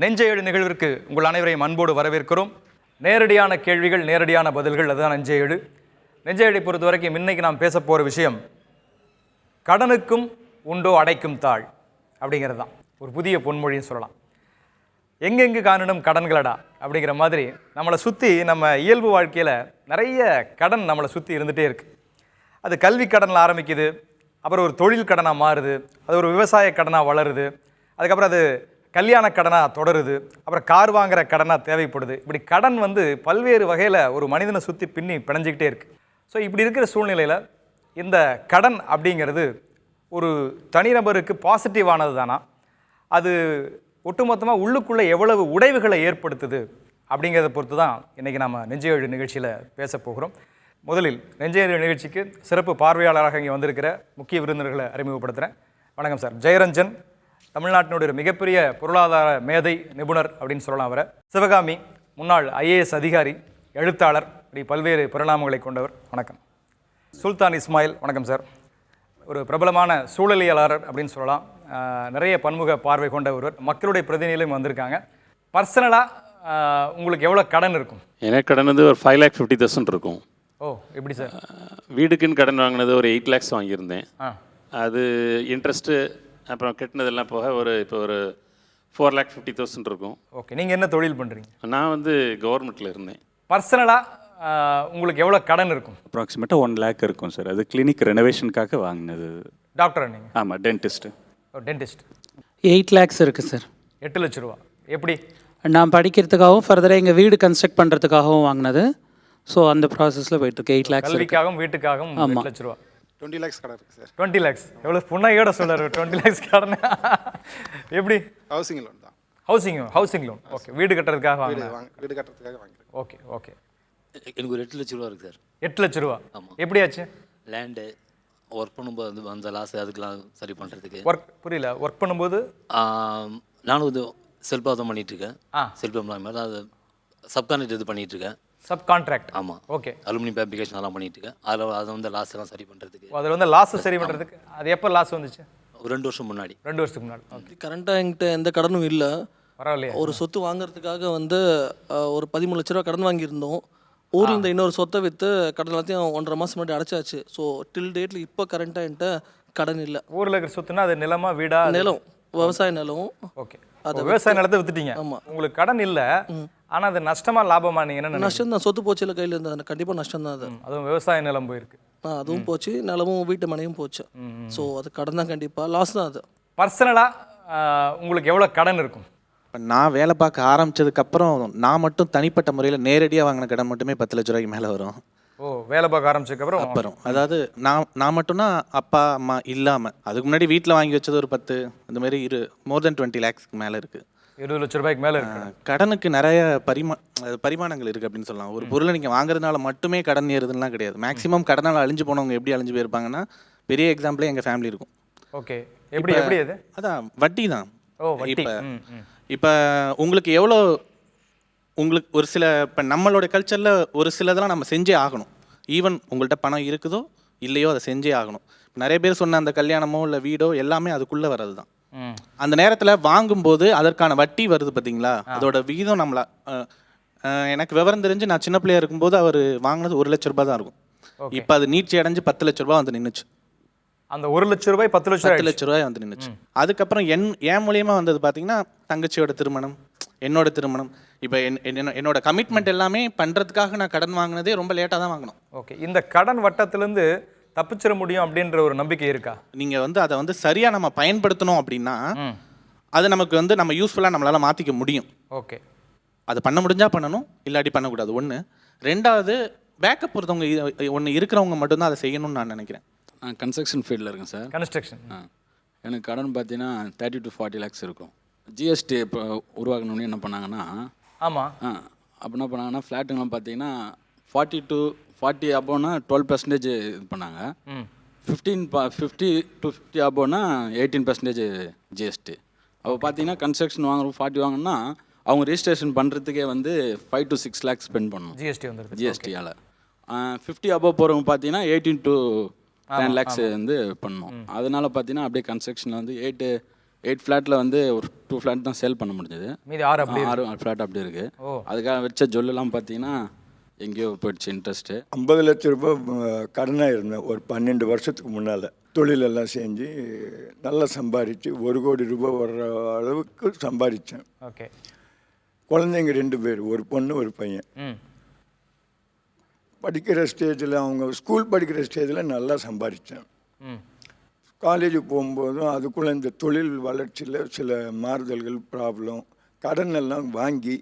நெஞ்சேழு நிகழ்விற்கு உங்கள் அனைவரையும் அன்போடு வரவேற்கிறோம். நேரடியான கேள்விகள், நேரடியான பதில்கள், அதுதான் நெஞ்சேழு. நெஞ்சேழை பொறுத்த வரைக்கும் இன்னைக்கு நாம் பேச போகிற விஷயம் கடனுக்கும் உண்டோ அடைக்கும் தாழ் அப்படிங்கிறது தான். ஒரு புதிய பொன்மொழின்னு சொல்லலாம். எங்கெங்கு காணணும் கடன்களடா அப்படிங்கிற மாதிரி நம்மளை சுற்றி நம்ம இயல்பு வாழ்க்கையில் நிறைய கடன் நம்மளை சுற்றி இருந்துகிட்டே இருக்குது. அது கல்வி கடனில் ஆரம்பிக்குது, அப்புறம் ஒரு தொழில் கடனாக மாறுது, அது ஒரு விவசாய கடனாக வளருது, அதுக்கப்புறம் அது கல்யாண கடனாக தொடருது, அப்புறம் கார் வாங்குகிற கடனாக தேவைப்படுது. இப்படி கடன் பல்வேறு வகையில் ஒரு மனிதனை சுற்றி பின்னி பிணைஞ்சிக்கிட்டே இருக்குது. ஸோ இப்படி இருக்கிற சூழ்நிலையில் இந்த கடன் அப்படிங்கிறது ஒரு தனிநபருக்கு பாசிட்டிவானது தானா, அது ஒட்டுமொத்தமாக உள்ளுக்குள்ளே எவ்வளவு உடைவுகளை ஏற்படுத்துது அப்படிங்கிறத பொறுத்து தான் இன்றைக்கி நம்ம நெஞ்சேழு நிகழ்ச்சியில் பேச போகிறோம். முதலில் நெஞ்சேழு நிகழ்ச்சிக்கு சிறப்பு பார்வையாளராக இங்கே வந்திருக்கிற முக்கிய விருந்தினர்களை அறிமுகப்படுத்துகிறேன். வணக்கம் சார். ஜெயரஞ்சன், தமிழ்நாட்டினுடைய மிகப்பெரிய பொருளாதார மேதை, நிபுணர் அப்படின்னு சொல்லலாம் அவரை. சிவகாமி, முன்னாள் IAS அதிகாரி, எழுத்தாளர், இப்படி பல்வேறு பரிணாமங்களை கொண்டவர். வணக்கம். சுல்தான் இஸ்மாயில், வணக்கம் சார். ஒரு பிரபலமான சூழலியலாளர் அப்படின்னு சொல்லலாம். நிறைய பன்முக பார்வை கொண்ட ஒருவர். மக்களுடைய பிரதிநிதியிலும் வந்திருக்காங்க. பர்சனலாக உங்களுக்கு எவ்வளோ கடன் இருக்கும்? எனக்கு கடன் ஒரு 5,50,000 இருக்கும். ஓ, எப்படி சார்? வீடுக்குன்னு கடன் வாங்கினது ஒரு 8 lakhs வாங்கியிருந்தேன். அது இன்ட்ரெஸ்ட்டு அப்புறம் கட்டினதெல்லாம் போக இப்போ ஒரு 4,50,000 இருக்கும். ஓகே. நீங்கள் என்ன தொழில் பண்ணுறீங்க? நான் கவர்மெண்ட்டில் இருந்தேன். பர்சனலாக உங்களுக்கு எவ்வளோ கடன் இருக்கும்? அப்ராக்சிமேட்டாக 1 lakh இருக்கும் சார். அது கிளினிக் ரெனோவேஷனுக்காக வாங்கினது. டாக்டரா நீங்கள்? ஆமாம், டென்டிஸ்ட்டு. டென்டிஸ்ட். 8 lakhs இருக்குது சார். 8 லட்ச ரூபா. எப்படி? நான் படிக்கிறதுக்காகவும் ஃபர்தராக எங்கள் வீடு கன்ஸ்ட்ரக்ட் பண்ணுறதுக்காகவும் வாங்கினது. ஸோ அந்த ப்ராசஸில் போயிட்டுருக்கு. 8 lakhs. கல்விக்காகவும் வீட்டுக்காகவும் 8 லட்ச ரூபா. 20 lakhs கடன் இருக்குது சார். 20 lakhs எவ்வளோ புண்ணையோட சொல்கிறார். 20 lakhs கடன் எப்படி? ஹவுசிங் லோன் தான். Housing loan. ஓகே. வீடு கட்டுறதுக்காக வீடு கட்டுறதுக்காக வாங்கிக்கிறேன். Okay okay. எனக்கு ஒரு 8 லட்ச ரூபா இருக்குது சார். 8 லட்ச ரூபா. ஆமாம். எப்படி ஆச்சு? லேண்டு ஒர்க் பண்ணும்போது அந்த லாஸ் அதுக்கெலாம் சரி பண்ணுறதுக்கு. புரியல. ஒர்க் பண்ணும்போது நானும் செல்ஃபாக தான் பண்ணிகிட்ருக்கேன். செல்ஃப் எம்ப்ளாய்மெண்ட், அது சப்கான்ட்ராக்ட் இது பண்ணிகிட்ருக்கேன். Sub contract. ஆமாம். ஓகே. அலுமினி ஃபேப்ரிகேஷன் அதெல்லாம் பண்ணிகிட்ருக்கேன். அதை லாஸ் எல்லாம் சரி பண்ணுறதுக்கு. அதில் லாஸ் சரி பண்ணுறதுக்கு அது எப்போ லாஸ் வந்துச்சு? ஒரு 2 வருஷம் முன்னாடி. 2 வருஷத்துக்கு முன்னாடி. ஓகே. கரண்ட்டாக என்கிட்ட எந்த கடனும் இல்லை. பரவாயில்லையா? ஒரு சொத்து வாங்குறதுக்காக ஒரு 13 லட்ச ரூபா கடன் வாங்கியிருந்தோம். ஊரில் இருந்த இன்னொரு சொத்தை விற்று கடன் எல்லாத்தையும் 1.5 மாதம் முன்னாடி அடைச்சாச்சு. ஸோ டில் டேட்டில் இப்போ கரண்ட்டாக என்கிட்ட கடன் இல்லை. ஊரில் இருக்கிற சொத்துனா அது நிலமா வீடா? நிலம், விவசாய நிலம். ஓகே. அது விவசாய நிலத்தை வித்துட்டீங்க. ஆமாம். உங்களுக்கு கடன் இல்லை, ஆனால் அது நஷ்டமா லாபமா? நீங்கள் என்ன? நஷ்டம் தான். சொத்து போச்சு, இல்லை கையில் இருந்தது. கண்டிப்பாக நஷ்டம் தான் அது. அதுவும் விவசாய நிலம் போயிருக்கு. அதுவும் போச்சு, நிலமும் வீட்டு மனையும் போச்சு. ஸோ அது கடன் தான், கண்டிப்பாக லாஸ் தான் அது. பர்சனலாக உங்களுக்கு எவ்வளோ கடன் இருக்கும்? இப்போ நான் வேலை பார்க்க ஆரம்பித்ததுக்கப்புறம் நான் மட்டும் தனிப்பட்ட முறையில் நேரடியாக வாங்கின கடன் மட்டுமே 10 லட்ச ரூபாய்க்கு மேலே வரும். ஓ, வேலை பார்க்க ஆரம்பிச்சதுக்கப்புறம்? அப்புறம் அதாவது நான் மட்டும்னா அப்பா அம்மா இல்லாமல், அதுக்கு முன்னாடி வீட்டில் வாங்கி வச்சது ஒரு 10, இந்த மாதிரி மோர் தென் 20 lakhsக்கு மேலே இருக்குது. 20 லட்ச ரூபாய்க்கு மேலே இருக்கு. கடனுக்கு நிறைய பரிமாணங்கள் இருக்குது அப்படின்னு சொல்லலாம். ஒரு பொருளை நீங்கள் வாங்குறதுனால மட்டுமே கடன் ஏறுதுலாம் கிடையாது. மேக்ஸிமம் கடனால் அழிஞ்சு போனவங்க எப்படி அழிஞ்சு போயிருப்பாங்கன்னா, பெரிய எக்ஸாம்பிளே எங்கள் ஃபேமிலி இருக்கும். ஓகே. எப்படி அது? அதான் வட்டி தான். ஓ, வட்டி. இப்போ உங்களுக்கு ஒரு சில, இப்போ நம்மளோட கல்ச்சரில் ஒரு சிலதெல்லாம் நம்ம செஞ்சே ஆகணும். ஈவன் உங்கள்கிட்ட பணம் இருக்குதோ இல்லையோ அதை செஞ்சே ஆகணும். நிறைய பேர் சொன்ன அந்த கல்யாணமோ இல்லை வீடோ எல்லாமே அதுக்குள்ளே வர்றது தான். அந்த நேரத்தில் வாங்கும்போது அதற்கான வட்டி வருது பார்த்தீங்களா, அதோட விகிதம் நம்மள எனக்கு விவரம் தெரிஞ்சு நான் சின்ன பிள்ளையா இருக்கும்போது அவர் வாங்கினது 1 லட்ச ரூபாய் தான் இருக்கும். இப்போ அது நீட்சி அடைஞ்சு 10 லட்ச ரூபாய் வந்து நின்றுச்சு. அந்த 1 லட்ச ரூபாய் 10 லட்ச ரூபாய் வந்து நின்றுச்சு. அதுக்கப்புறம் என் மூலியமா வந்தது பார்த்தீங்கன்னா தங்கச்சியோட திருமணம், என்னோட திருமணம். இப்போ என்னோட கமிட்மெண்ட் எல்லாமே பண்ணுறதுக்காக நான் கடன் வாங்கினதே ரொம்ப லேட்டாக தான் வாங்கினோம். ஓகே. இந்த கடன் வட்டத்திலேருந்து தப்பிச்சிட முடியும் அப்படின்ற ஒரு நம்பிக்கை இருக்கா? நீங்கள் அதை சரியாக நம்ம பயன்படுத்தணும் அப்படின்னா அது நமக்கு நம்ம யூஸ்ஃபுல்லாக நம்மளால் மாற்றிக்க முடியும். ஓகே. அதை பண்ண முடிஞ்சால் பண்ணணும், இல்லாட்டி பண்ணக்கூடாது. 1. 2வது, பேக்கப் ஒருத்தவங்க ஒன்று இருக்கிறவங்க மட்டும்தான் அதை செய்யணும்னு நான் நினைக்கிறேன். நான் கன்ஸ்ட்ரக்ஷன் ஃபீல்டில் இருக்கேன் சார். கன்ஸ்ட்ரக்ஷன். எனக்கு கடன் பார்த்தீங்கன்னா 30 to 40 lakhs இருக்கும். ஜிஎஸ்டி இப்போ உருவாக்கணும்னு என்ன பண்ணாங்கன்னா, ஆமாம், அப்போ என்ன பண்ணாங்கன்னா ஃப்ளாட்டுங்கெலாம் பார்த்தீங்கன்னா 40 to 40 அபோனா 12% இது பண்ணாங்க. 50 to 50 அபோனா 18% ஜிஎஸ்டி. அப்போ பார்த்தீங்கன்னா கன்ஸ்ட்ரக்ஷன் வாங்குறோம் 40 வாங்கினா அவங்க ரெஜிஸ்ட்ரேஷன் பண்ணுறதுக்கே 5 to 6 lakhs ஸ்பெண்ட் பண்ணணும் ஜிஎஸ்டி வந்துடுது. ஜிஎஸ்டியால் 50 அபோவ் போகிறவங்க பார்த்தீங்கன்னா 18 to 10 lakhs பண்ணணும். அதனால பார்த்தீங்கன்னா அப்படியே கன்ஸ்ட்ரக்ஷனில் 8 ஃப்ளாட்டில் வந்து ஒரு 2 ஃப்ளாட் தான் சேல் பண்ண முடிஞ்சது. மீதி 6 அப்படி 6 ஃப்ளாட் அப்படி இருக்குது. அதுக்காக வச்ச ஜொல்லாம் பார்த்தீங்கன்னா எங்கேயோ போயிடுச்சு இன்ட்ரெஸ்ட்டு. 50 லட்ச ரூபாய் கடனாக இருந்தேன் ஒரு 12 வருஷத்துக்கு முன்னால். தொழிலெல்லாம் செஞ்சு நல்லா சம்பாதிச்சு 1 கோடி ரூபாய் வர்ற அளவுக்கு சம்பாதிச்சேன். ஓகே. குழந்தைங்க 2 பேர், ஒரு பொண்ணு ஒரு பையன். படிக்கிற ஸ்டேஜில் அவங்க ஸ்கூல் படிக்கிற ஸ்டேஜில் நல்லா சம்பாதிச்சேன். காலேஜ் போகும்போதும் அதுக்குள்ளே இந்த தொழில் வளர்ச்சியில் சில மாறுதல்கள் ப்ராப்ளம் கடன் எல்லாம் வாங்கி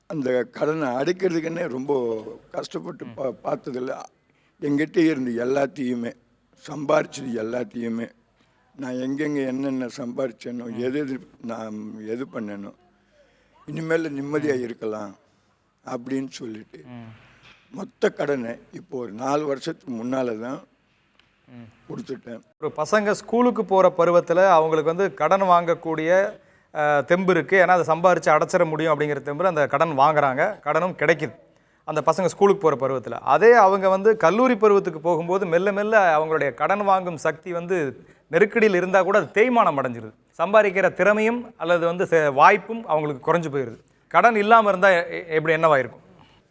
அந்த கடனை அடைக்கிறதுக்குன்னே ரொம்ப கஷ்டப்பட்டு பார்த்ததில்ல. எங்கிட்ட இருந்து எல்லாத்தையுமே சம்பாரிச்சது எல்லாத்தையுமே நான் எங்கெங்கே என்னென்ன சம்பாரிச்சேனோ நான் எது பண்ணேனோ இனிமேல் நிம்மதியாக இருக்கலாம் அப்படின்னு சொல்லிட்டு மொத்த கடனை இப்போ ஒரு 4 வருஷத்துக்கு முன்னால் தான் கொடுத்துட்டேன். ஒரு பசங்க ஸ்கூலுக்கு போகிற பருவத்தில் அவங்களுக்கு வந்து கடன் வாங்கக்கூடிய தெம்பு இருக்குது. ஏன்னா அதை சம்பாரித்து அடைச்சிட முடியும் அப்படிங்கிற தெம்பு அந்த கடன் வாங்குறாங்க, கடனும் கிடைக்குது அந்த பசங்க ஸ்கூலுக்கு போகிற பருவத்தில். அதே அவங்க வந்து கல்லூரி பருவத்துக்கு போகும்போது மெல்ல மெல்ல அவங்களுடைய கடன் வாங்கும் சக்தி வந்து நெருக்கடியில் இருந்தால் கூட அது தேய்மானம் அடைஞ்சிருது. சம்பாதிக்கிற திறமையும் அல்லது வந்து வாய்ப்பும் அவங்களுக்கு குறைஞ்சு போயிடுது. கடன் இல்லாமல் இருந்தால் எப்படி என்னவாயிருக்கும்?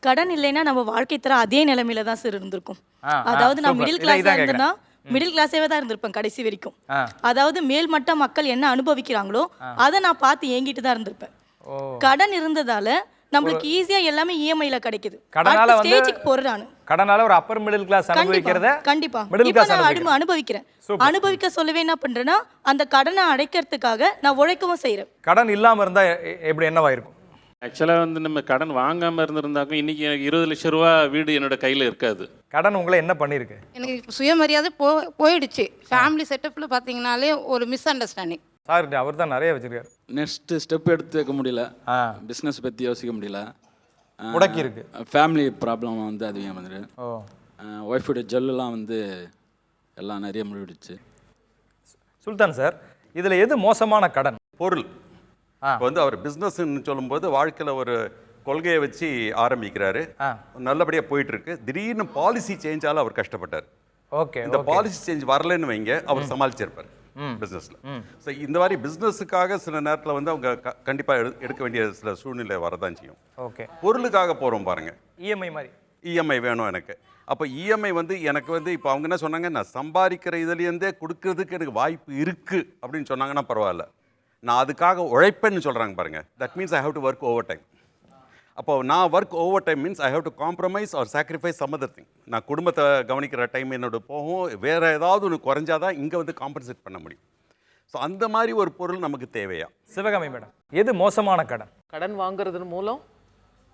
கடன் இல்லைன்னா நம்ம வாழ்க்கை தரம் அதே நிலைமையில தான் சார் இருந்திருக்கும். அதாவது நான் மிடில் கிளாஸ் இருந்தேன்னா மிடில் கிளாஸாவே தான் இருந்திருப்பேன் கடைசி வரைக்கும். அதாவது மேல்மட்ட மக்கள் என்ன அனுபவிக்கிறாங்களோ அதை நான் பார்த்து ஏங்கிட்டு தான் இருந்திருப்பேன். கடன் இருந்ததால நம்மளுக்கு ஈஸியா எல்லாமே இஎம்ஐல கிடைக்குது. கடனால வந்து ஸ்டேஜுக்கு போறானு கடனால ஒரு அப்பர் மிடில் கிளாஸ் அனுபவிக்கிறத கண்டிப்பா மிடில் கிளாஸ் அனுபவிக்கிறேன். அனுபவிக்க சொல்லவே என்ன பண்றேன்னா அந்த கடனை அடைக்கிறதுக்காக நான் உழைக்கவும் செய்யறேன். கடன் இல்லாம இருந்தா எப்படி என்னவாயிருக்கும்? ஆக்சுவலாக வந்து நம்ம கடன் வாங்காமல் இருந்திருந்தாக்கும் இன்றைக்கி எனக்கு 20 லட்ச ரூபா வீடு என்னோட கையில் இருக்காது. கடன் உங்களை என்ன பண்ணியிருக்கு? எனக்கு இப்போ சுயமரியாதை போயிடுச்சு. ஃபேமிலி செட்டப்பில் பார்த்தீங்கன்னாலே ஒரு மிஸ் அண்டர்ஸ்டாண்டிங். சார் அவர் தான் நிறைய வச்சிருக்காரு. நெக்ஸ்ட்டு ஸ்டெப் எடுத்து வைக்க முடியல, பிஸ்னஸ் பற்றி யோசிக்க முடியல, முடக்கி இருக்கு. ஃபேமிலி ப்ராப்ளம் வந்து அதிகம் வந்துடு. ஒய்ஃபுடைய ஜொல்லாம் வந்து எல்லாம் நிறைய முடிவிடுச்சு. சார், இதில் எது மோசமான கடன்? பொருள். இப்போ வந்து அவர் பிஸ்னஸ்ன்னு சொல்லும்போது வாழ்க்கையில் ஒரு கொள்கையை வச்சு ஆரம்பிக்கிறாரு, நல்லபடியாக போயிட்டு இருக்கு. திடீர்னு பாலிசி சேஞ்சால் அவர் கஷ்டப்பட்டார். ஓகே. இந்த பாலிசி சேஞ்ச் வரலன்னு வைங்க, அவர் சமாளிச்சிருப்பார் பிஸ்னஸில். ஸோ இந்த மாதிரி பிஸ்னஸுக்காக சில நேரத்தில் வந்து அவங்க கண்டிப்பாக எடுக்க வேண்டிய சில சூழ்நிலை வரதான் செய்யும். ஓகே. பொருளுக்காக போகிறோம் பாருங்கள், இஎம்ஐ மாதிரி. இஎம்ஐ வேணும் எனக்கு. அப்போ இஎம்ஐ வந்து எனக்கு வந்து இப்போ அவங்க என்ன சொன்னாங்க, நான் சம்பாதிக்கிற இதுலேருந்தே கொடுக்கறதுக்கு எனக்கு வாய்ப்பு இருக்குது அப்படின்னு சொன்னாங்கன்னா பரவாயில்ல. நான் அதுக்காக உழைப்பேன்னு சொல்கிறாங்க பாருங்கள், that means I have to work overtime. அப்போ நான் work overtime means I have to compromise or sacrifice some other thing. நான் குடும்பத்தை கவனிக்கிற டைம் என்னோட போகும், வேறு ஏதாவது ஒன்று குறைஞ்சாதான் இங்கே வந்து காம்பன்சேட் பண்ண முடியும். ஸோ அந்த மாதிரி ஒரு பொருள் நமக்கு தேவையா? சிவகாமி மேடம், எது மோசமான கடன்? கடன் வாங்குறது மூலம்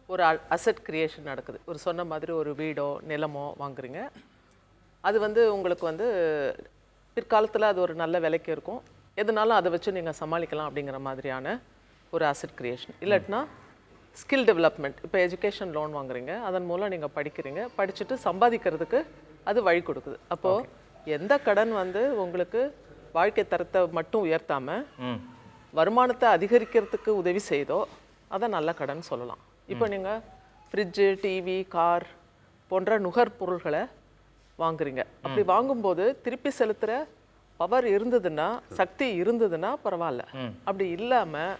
ஒரு அசெட் கிரியேஷன் நடக்குது. ஒரு சொன்ன மாதிரி ஒரு வீடோ நிலமோ வாங்குறீங்க, அது வந்து உங்களுக்கு வந்து பிற்காலத்தில் அது ஒரு நல்ல விலைக்கு இருக்கும். எதுனாலும் அதை வச்சு நீங்கள் சமாளிக்கலாம் அப்படிங்கிற மாதிரியான ஒரு அசெட் கிரியேஷன். இல்லாட்டினா ஸ்கில் டெவலப்மெண்ட். இப்போ எஜுகேஷன் லோன் வாங்குறீங்க, அதன் மூலம் நீங்கள் படிக்கிறீங்க, படிச்சுட்டு சம்பாதிக்கிறதுக்கு அது வழி கொடுக்குது. அப்போது எந்த கடன் வந்து உங்களுக்கு வாழ்க்கை தரத்தை மட்டும் உயர்த்தாமல் வருமானத்தை அதிகரிக்கிறதுக்கு உதவி செய்தோ அதை நல்ல கடன் சொல்லலாம். இப்போ நீங்கள் ஃப்ரிட்ஜு, டிவி, கார் போன்ற நுகர் பொருள்களை வாங்குறீங்க. அப்படி வாங்கும்போது திருப்பி செலுத்துகிற பவர் இருந்ததுன்னா, சக்தி இருந்ததுன்னா பரவாயில்ல. அப்படி இல்லாமல்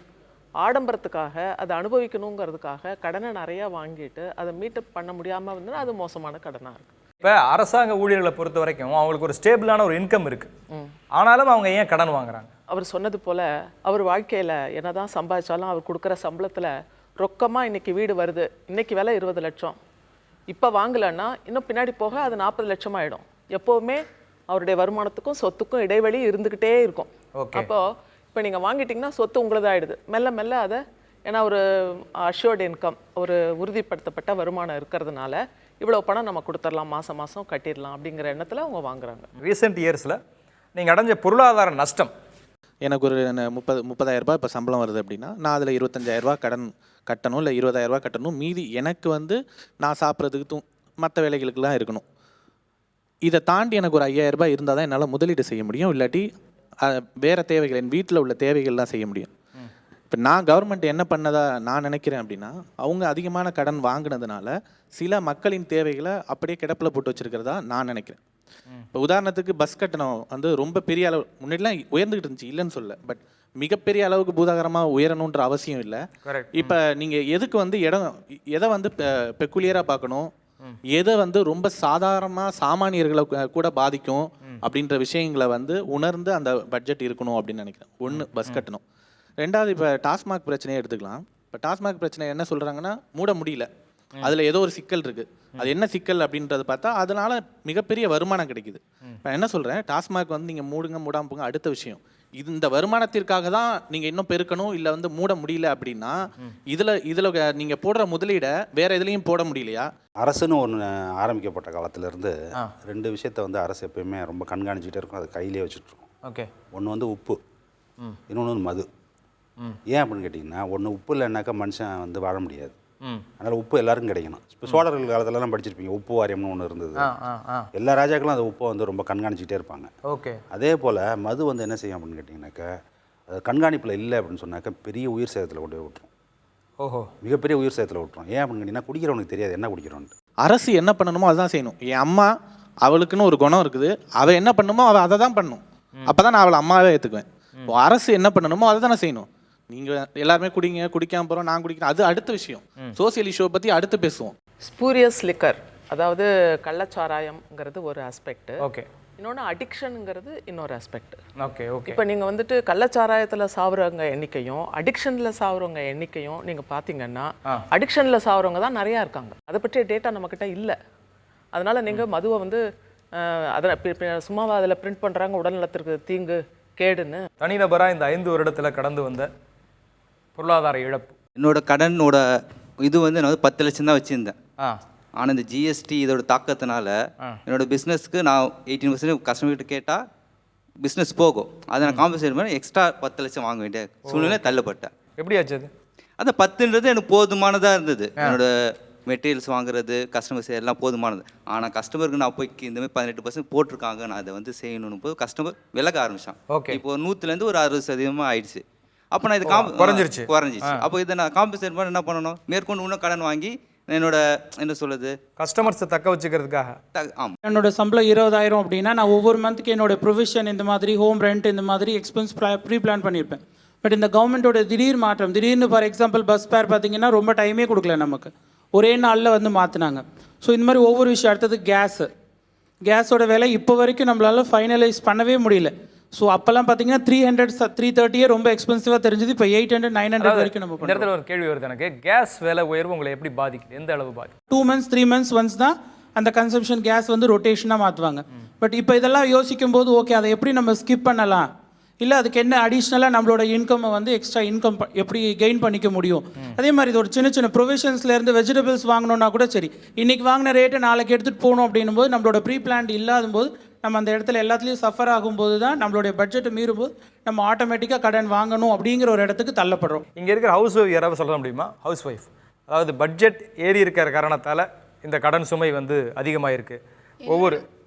ஆடம்பரத்துக்காக அதை அனுபவிக்கணுங்கிறதுக்காக கடனை நிறையா வாங்கிட்டு அதை மீட்டப் பண்ண முடியாமல் இருந்ததுன்னா அது மோசமான கடனாக இருக்குது. இப்போ அரசாங்க ஊழியர்களை பொறுத்த வரைக்கும் அவங்களுக்கு ஒரு ஸ்டேபிளான ஒரு இன்கம் இருக்குது, ஆனாலும் அவங்க ஏன் கடன் வாங்குறாங்க? அவர் சொன்னது போல் அவர் வாழ்க்கையில் என்ன தான் சம்பாதிச்சாலும் அவர் கொடுக்குற சம்பளத்தில் ரொக்கமாக இன்றைக்கி வீடு வருது, இன்றைக்கி விலை 20 லட்சம், இப்போ வாங்கலைன்னா இன்னும் பின்னாடி போக அது 40 லட்சம் ஆகிடும். எப்போவுமே அவருடைய வருமானத்துக்கும் சொத்துக்கும் இடைவெளி இருந்துக்கிட்டே இருக்கும். அப்போது இப்போ நீங்கள் வாங்கிட்டீங்கன்னா சொத்து உங்களது ஆகிடுது. மெல்ல மெல்ல அதை, ஏன்னா ஒரு அஷ்யூர்டு இன்கம், ஒரு உறுதிப்படுத்தப்பட்ட வருமானம் இருக்கிறதுனால இவ்வளோ பணம் நம்ம கொடுத்துடலாம், மாதம் மாதம் கட்டிடலாம் அப்படிங்கிற எண்ணத்தில் அவங்க வாங்குறாங்க. ரீசெண்ட் இயர்ஸில் நீங்கள் அடைஞ்ச பொருளாதார நஷ்டம்? எனக்கு ஒரு 30,000 ரூபாய் இப்போ சம்பளம் வருது அப்படின்னா நான் அதில் 25,000 ரூபாய் கடன் கட்டணும், இல்லை 20,000 ரூபாய் கட்டணும். மீதி எனக்கு வந்து நான் சாப்பிட்றதுக்கு மற்ற வேலைகளுக்கெல்லாம் இருக்கணும். இதை தாண்டி எனக்கு ஒரு 5,000 ரூபாய் இருந்தால் தான் என்னால் முதலீடு செய்ய முடியும், இல்லாட்டி வேறு தேவைகள், என் வீட்டில் உள்ள தேவைகள்லாம் செய்ய முடியும். இப்போ நான் கவர்மெண்ட் என்ன பண்ணதா நான் நினைக்கிறேன் அப்படின்னா, அவங்க அதிகமான கடன் வாங்கினதுனால சில மக்களின் தேவைகளை அப்படியே கிடப்பில் போட்டு வச்சுருக்கிறதா நான் நினைக்கிறேன். இப்போ உதாரணத்துக்கு பஸ் கட்டணம் வந்து ரொம்ப பெரிய அளவு முன்னாடிலாம் உயர்ந்துகிட்டு இருந்துச்சு, இல்லைன்னு சொல்ல, பட் மிகப்பெரிய அளவுக்கு பூதாகரமாக உயரணுன்ற அவசியம் இல்லை. இப்போ நீங்கள் எதுக்கு வந்து எதை வந்து பெக்குலியராக பார்க்கணும், எதை வந்து ரொம்ப சாதாரணமாக சாமானியர்களை கூட பாதிக்கும் அப்படின்ற விஷயங்களை வந்து உணர்ந்து அந்த பட்ஜெட் இருக்கணும் அப்படின்னு நினைக்கிறேன். ஒன்று பஸ் கட்டணும். ரெண்டாவது இப்போ டாஸ்மாக் பிரச்சனையை எடுத்துக்கலாம். இப்போ டாஸ்மாக் பிரச்சனை என்ன சொல்கிறாங்கன்னா, மூட முடியல, அதில் ஏதோ ஒரு சிக்கல் இருக்குது. அது என்ன சிக்கல் அப்படின்றத பார்த்தா அதனால மிகப்பெரிய வருமானம் கிடைக்குது. இப்போ என்ன சொல்கிறேன், டாஸ்மாக் வந்து நீங்கள் மூடுங்க மூடாமல் போங்க அடுத்த விஷயம். இந்த வருமானத்திற்காக தான் நீங்கள் இன்னும் பெருக்கணும், இல்லை வந்து மூட முடியல அப்படின்னா இதில் நீங்கள் போடுற முதலீடை வேற எதுலேயும் போட முடியலையா? அரசுன்னு ஒன்று ஆரம்பிக்கப்பட்ட காலத்திலேருந்து 2 விஷயத்தை வந்து அரசு எப்பயுமே ரொம்ப கண்காணிச்சிக்கிட்டே இருக்கும், அது கையிலே வச்சுட்ருக்கோம். ஓகே. ஒன்று வந்து உப்பு, இன்னொன்று வந்து மது. ஏன் அப்படின்னு கேட்டிங்கன்னா, ஒன்று உப்பு இல்லைன்னாக்கா மனுஷன் வந்து வாழ முடியாது. அதனால் உப்பு எல்லாருக்கும் கிடைக்கணும். இப்போ சோழர்கள் காலத்துலலாம் படிச்சிருப்பீங்க, உப்பு வாரியம்னு ஒன்று இருந்தது. எல்லா ராஜாக்களும் அந்த உப்பை வந்து ரொம்ப கண்காணிச்சிக்கிட்டே இருப்பாங்க. ஓகே. அதே போல் மது வந்து என்ன செய்யும் அப்படின்னு கேட்டிங்கனாக்கா, அது கண்காணிப்பில் இல்லை அப்படின்னு சொன்னாக்கா பெரிய உயிர் சேதத்தில் கொண்டு போய் விட்டுரும். ஓஹோ. மிகப்பெரிய உயிர் சேதத்தில் விட்டுரும். ஏன் அப்படின்னு கேட்டிங்கன்னா, குடிக்கிறவனுக்கு தெரியாது என்ன குடிக்கிறோன்ட்டு. அரசு என்ன பண்ணணுமோ அதுதான் செய்யணும். என் அம்மா, அவளுக்குன்னு ஒரு குணம் இருக்குது, அவள் என்ன பண்ணணுமோ அவள் அதை தான் பண்ணணும். அப்போ தான் நான் அவளை அம்மாவே ஏற்றுக்குவேன். அரசு என்ன பண்ணணுமோ அதை தானே செய்யணும். நீங்கள் எல்லாருமே குடிங்க, குடிக்காமல் போகிறோம், நான் குடிக்கிறேன், அது அடுத்த விஷயம். சோசியல் இஷ்யூவை பற்றி அடுத்து பேசுவோம். ஸ்பூரியஸ் லிக்கர், அதாவது கள்ளச்சாராயம்ங்கிறது ஒரு ஆஸ்பெக்ட். ஓகே. இன்னொன்று அடிக்ஷனுங்கிறது இன்னொரு ஆஸ்பெக்ட். ஓகே. ஓகே. இப்போ நீங்கள் வந்துட்டு கள்ளச்சாராயத்தில் சாவுறவங்க எண்ணிக்கையும் அடிக்ஷனில் சாவுறவங்க எண்ணிக்கையும் நீங்கள் பார்த்தீங்கன்னா, அடிக்ஷனில் சாவுறவங்க தான் நிறையா இருக்காங்க. அதை பற்றிய டேட்டா நம்மக்கிட்ட இல்லை. அதனால் நீங்கள் மதுவை வந்து அதில் சும்மாவா அதில் பிரிண்ட் பண்ணுறாங்க, உடல்நலத்திற்கு தீங்கு கேடுன்னு. தனிநபராக இந்த 5 வருடத்தில் கடந்து வந்த பொருளாதார இழப்பு. என்னோட கடனோட இது வந்து நான் வந்து 10 லட்சம் தான் வச்சுருந்தேன். ஆனால் இந்த ஜிஎஸ்டி இதோட தாக்கத்தினால என்னோட பிஸ்னஸ்க்கு நான் 18% கஸ்டமர்கிட்ட கேட்டால் பிஸ்னஸ் போகும். அதை நான் காம்பன்சேட் பண்ணி எக்ஸ்ட்ரா 10 லட்சம் வாங்க வேண்டிய சூழ்நிலை தள்ளப்பட்டேன். எப்படி ஆச்சு அது? அந்த 10ன்றது எனக்கு போதுமானதாக இருந்தது. என்னோட மெட்டீரியல்ஸ் வாங்குறது, கஸ்டமர்ஸ் எல்லாம் போதுமானது. ஆனால் கஸ்டமருக்கு நான் போய் இந்தமாதிரி 18% போட்டிருக்காங்க, நான் அதை வந்து செய்யணும் போது கஸ்டமர் விலக ஆரம்பிச்சான். இப்போ 100லேருந்து ஒரு 60% ஆயிடுச்சு. அப்போ நான் இது குறைஞ்சிருச்சு. அப்போ இதை நான் காம்பன்சேட் பண்ண என்ன பண்ணணும், மேற்கொண்டு இன்னும் கடன் வாங்கி என்னோட என்ன சொல்லுது கஸ்டமர்ஸை தக்க வச்சுக்கிறதுக்காக. ஆமாம். என்னோட சம்பளம் 20,000 அப்படின்னா நான் ஒவ்வொரு மந்த்துக்கு என்னோட ப்ரொவிஷன் இந்த மாதிரி ஹோம் ரெண்ட் இந்த மாதிரி எக்ஸ்பென்ஸ் ப்ரீ பிளான் பண்ணியிருப்பேன். பட் இந்த கவர்மெண்ட்டோட திடீர் மாற்றம், திடீர்னு ஃபார் எக்ஸாம்பிள் பஸ் ஃபேர் பார்த்தீங்கன்னா ரொம்ப டைமே கொடுக்கல, நமக்கு ஒரே நாளில் வந்து மாற்றினாங்க. ஸோ இந்த மாதிரி ஒவ்வொரு விஷயம். அடுத்தது கேஸோட விலை இப்போ வரைக்கும் நம்மளால ஃபைனலைஸ் பண்ணவே முடியல. ஸோ அப்போல்லாம் பார்த்தீங்கன்னா 300 330 ரொம்ப எக்ஸ்பென்சிவாக தெரிஞ்சது, இப்போ 800 900 வரைக்கும் நம்ம இந்த இடத்துல ஒரு கேள்வி வருது எனக்கு. கேஸ் விலை உயர்வு உங்களை எப்படி பாதிக்குது, எந்த அளவு பாதிக்கும்? 2 months 3 months ஒன்ஸ் தான் அந்த கன்சம்ஷன் கேஸ் வந்து ரொட்டேஷனாக மாற்றுவாங்க. பட் இப்போ இதெல்லாம் யோசிக்கும் போது ஓகே, அதை எப்படி நம்ம ஸ்கிப் பண்ணலாம், இல்லை அதுக்கு என்ன அடிஷ்னலாக நம்மளோட இன்கம்மை வந்து எக்ஸ்ட்ரா இன்கம் எப்படி கெயின் பண்ணிக்க முடியும். அதே மாதிரி இது ஒரு சின்ன சின்ன ப்ரொவிஷன்ஸ்லேருந்து வெஜிடபிள்ஸ் வாங்கணுன்னா கூட சரி, இன்றைக்கி வாங்கின ரேட்டை நாளைக்கு எடுத்துகிட்டு போகணும் அப்படின்னும் போது நம்மளோட ப்ரீ பிளான் இல்லாத போது நம்ம அந்த இடத்துல எல்லாத்துலேயும் சஃபர் ஆகும்போது தான் நம்மளுடைய பட்ஜெட்டை மீறும்போது நம்ம ஆட்டோமேட்டிக்காக கடன் வாங்கணும் அப்படிங்கிற ஒரு இடத்துக்கு தள்ளப்படுறோம். இங்கே இருக்கிற ஹவுஸ் ஒய்ஃப் யாராவது சொல்ல முடியுமா? ஹவுஸ் ஒய்ஃப், அதாவது பட்ஜெட் ஏறி இருக்கிற காரணத்தால் இந்த கடன் சுமை வந்து அதிகமாக இருக்குது.